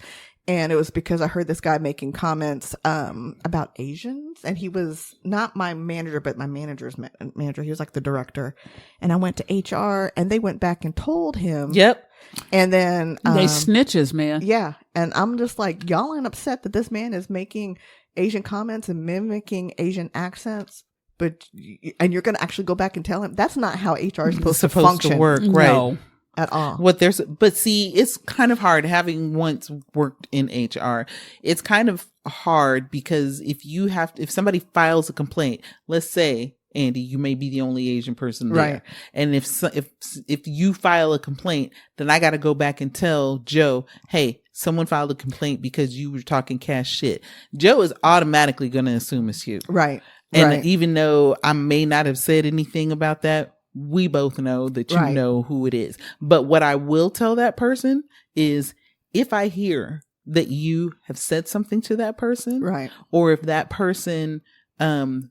and it was because I heard this guy making comments about Asians, and he was not my manager, but my manager's manager. He was like the director, and I went to HR, and they went back and told him. Yep. And then they snitches, man. Yeah, and I'm just like, y'all aren't upset that this man is making Asian comments and mimicking Asian accents, and you're going to actually go back and tell him that's not how HR is supposed to function. To work, right? No. At all. But see, it's kind of hard having once worked in HR. It's kind of hard because if somebody files a complaint, let's say, Andy, you may be the only Asian person there. Right. And if you file a complaint, then I got to go back and tell Joe, hey, someone filed a complaint because you were talking cash shit. Joe is automatically going to assume it's you. Right. And even though I may not have said anything about that, we both know that you know who it is. But what I will tell that person is if I hear that you have said something to that person, right, or if that person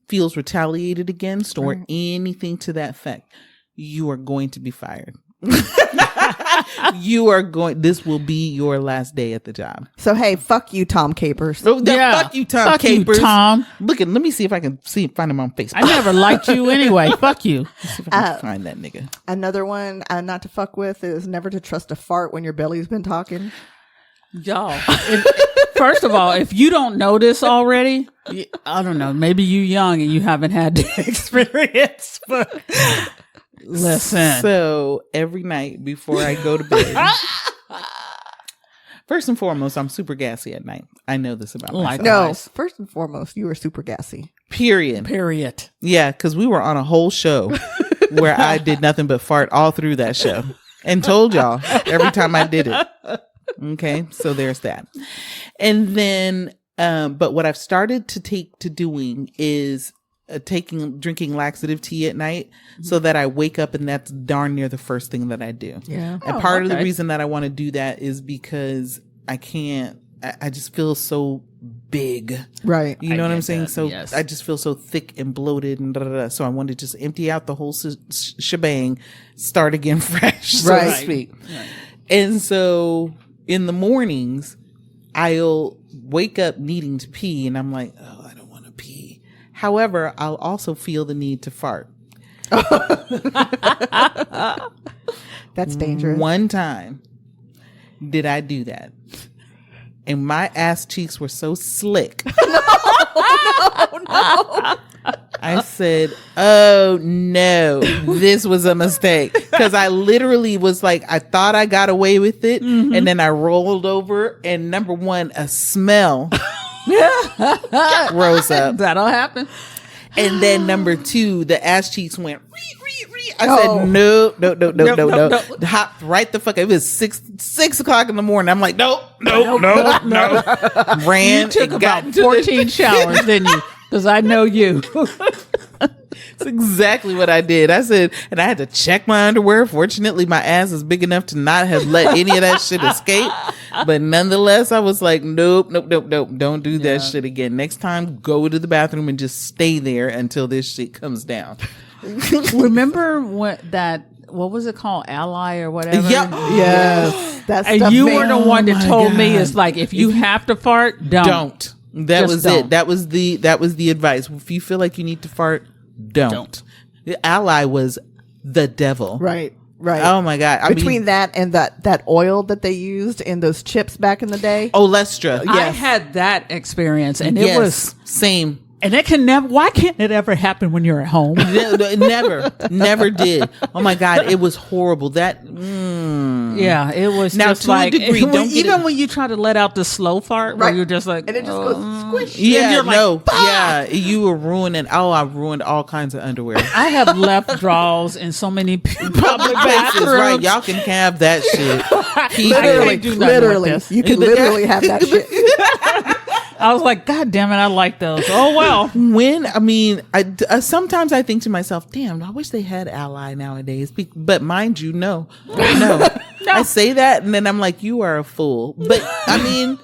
feels retaliated against or anything to that effect, you are going to be fired. This will be your last day at the job. So, hey, fuck you, Tom Capers. Oh, yeah. Fuck you, Tom fuck Capers. You, Tom. Let me see if I can find him on Facebook. I never liked you anyway. Fuck you. See if I can find that nigga. Another one not to fuck with is never to trust a fart when your belly's been talking. Y'all, first of all, if you don't know this already, I don't know. Maybe you young and you haven't had the experience, but listen. So every night before I go to bed, first and foremost, I'm super gassy at night. I know this about myself. No, first and foremost, you were super gassy. Period. Yeah, because we were on a whole show where I did nothing but fart all through that show and told y'all every time I did it. Okay, so there's that. And then, but what I've started to take to doing is drinking laxative tea at night so that I wake up and that's darn near the first thing that I do. Yeah. And part of the reason that I want to do that is because I just feel so big. Right. You know what I'm saying? So yes. I just feel so thick and bloated and so I want to just empty out the whole shebang, start again fresh, so to speak. Right. And so in the mornings, I'll wake up needing to pee and I'm like, oh, I don't want to pee. However, I'll also feel the need to fart. That's dangerous. One time did I do that. And my ass cheeks were so slick. No. I said, oh no, this was a mistake. Because I literally was like, I thought I got away with it. Mm-hmm. And then I rolled over and number one, a smell rose up. That'll happen. And then number two, the ass cheeks went, I said, no. Hopped right the fuck. It was 6 o'clock in the morning. I'm like, no. Ran. You took about 14 showers, didn't you? Because I know you. That's exactly what I did. I said, and I had to check my underwear. Fortunately, my ass is big enough to not have let any of that shit escape. But nonetheless, I was like, nope. Don't do that shit again. Next time, go to the bathroom and just stay there until this shit comes down. Remember what was it called? Ally or whatever? Yep. Yes. That's and you were the one that told me it's like, if you have to fart, don't. That was it. That was the advice. If you feel like you need to fart, don't. The Ally was the devil. Right. Oh my God. Between that and that oil that they used in those chips back in the day. Olestra. Yes. I had that experience and it was same. And why can't it ever happen when you're at home? Never did. Oh my God, it was horrible. Yeah, it was now just to like, a degree, even when you try to let out the slow fart, where you're just like, and it just goes squish. Yeah, you're like, yeah, you were ruining. I ruined all kinds of underwear. I have left draws in so many public bathrooms. Right, y'all can have that shit. Literally, you can literally have that shit. I was like, God damn it, I like those. Oh, well. Sometimes I think to myself, damn, I wish they had Ally nowadays. But mind you, no. I say that and then I'm like, you are a fool. But I mean,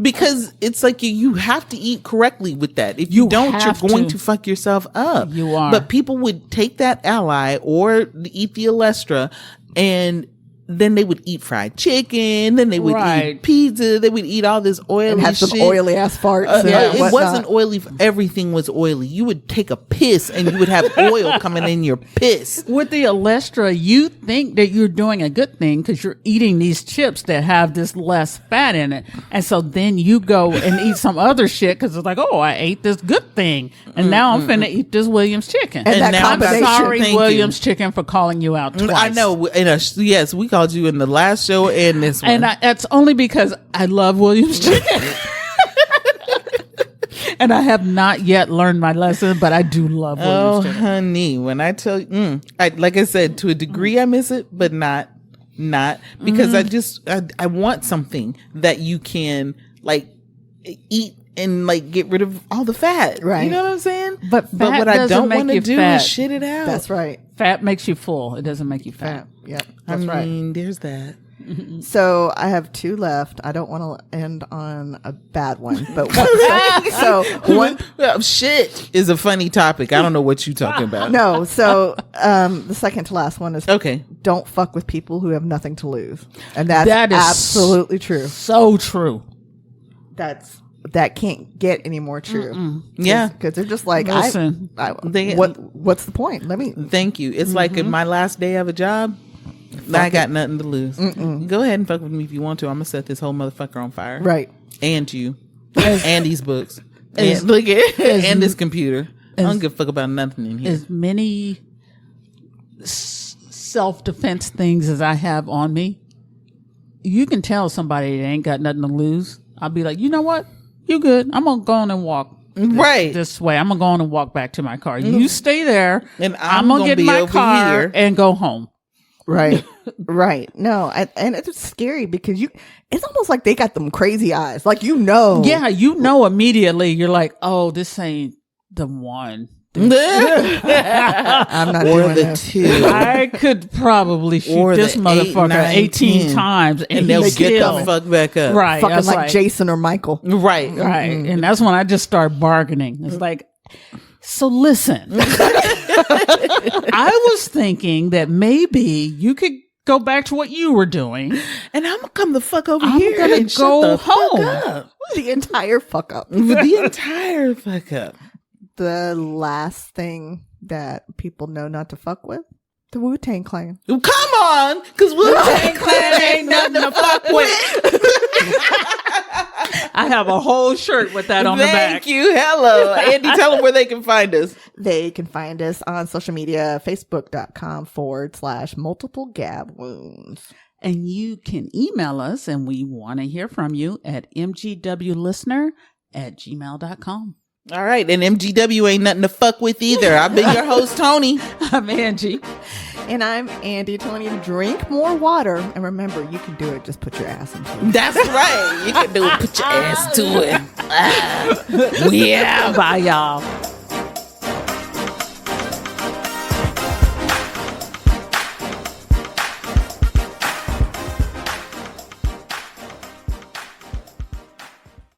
because it's like you have to eat correctly with that. If you don't, you're going to fuck yourself up. You are. But people would take that Ally or eat the Alestra and then they would eat fried chicken. Then they would eat pizza. They would eat all this oily and have shit. some oily ass farts. It wasn't oily. Everything was oily. You would take a piss and you would have oil coming in your piss. With the Alestra, you think that you're doing a good thing because you're eating these chips that have this less fat in it. And so then you go and eat some other shit because it's like, oh, I ate this good thing. And now I'm finna eat this Williams chicken. And now I'm sorry, Thank Williams chicken, for calling you out twice. I know. Yes, we called you in the last show and this one. And that's only because I love Williams chicken. And I have not yet learned my lesson, but I do love Williams chicken. Oh, honey, when I tell you, like I said, to a degree I miss it, but not because I want something that you can like eat and like get rid of all the fat. Right. You know what I'm saying? But what I don't want to do is shit it out. That's right. Fat makes you full. It doesn't make you fat. Yep. I mean, there's that. So I have 2 left. I don't want to end on a bad one, but one shit is a funny topic. I don't know what you're talking about. No, so the second to last one is okay. Don't fuck with people who have nothing to lose, and that is absolutely true. So true. That can't get any more true. Yeah, because they're just like, listen, what's the point? Let me. Thank you. It's like in my last day of a job. I got nothing to lose. Go ahead and fuck with me if you want to. I'm gonna set this whole motherfucker on fire. Right. And you. And these books. And look at and this computer. I don't give a fuck about nothing in here. As many self-defense things as I have on me, you can tell somebody that ain't got nothing to lose. I'll be like, you know what? You good. I'm gonna go on and walk. This way. I'm gonna go on and walk back to my car. You stay there. And I'm gonna get in my car here and go home. Right. Right. No, and it's scary because it's almost like they got them crazy eyes. Like, Yeah, immediately. You're like, oh, this ain't the one. I'm not doing the this. 2. I could probably shoot this motherfucker 18 times and they'll get the fuck back up. Right. Fucking like Jason or Michael. Right. Right. And that's when I just start bargaining. It's like, so listen, I was thinking that maybe you could go back to what you were doing. And I'm going to come the fuck over here and go home. The entire fuck up. The entire fuck up. The last thing that people know not to fuck with, the Wu-Tang Clan. Come on, because Wu-Tang Clan ain't nothing to fuck with. I have a whole shirt with that on the back. Thank you. Hello. Andi, tell them where they can find us. They can find us on social media, facebook.com/multiple gab wounds. And you can email us, and we want to hear from you at mgwlistener@gmail.com. All right. And MGW ain't nothing to fuck with either. I've been your host, Toni. I'm Angi. And I'm Andi. Toni, drink more water. And remember, you can do it. Just put your ass into it. That's right. You can do it. Put your ass to it. Yeah. Bye, y'all.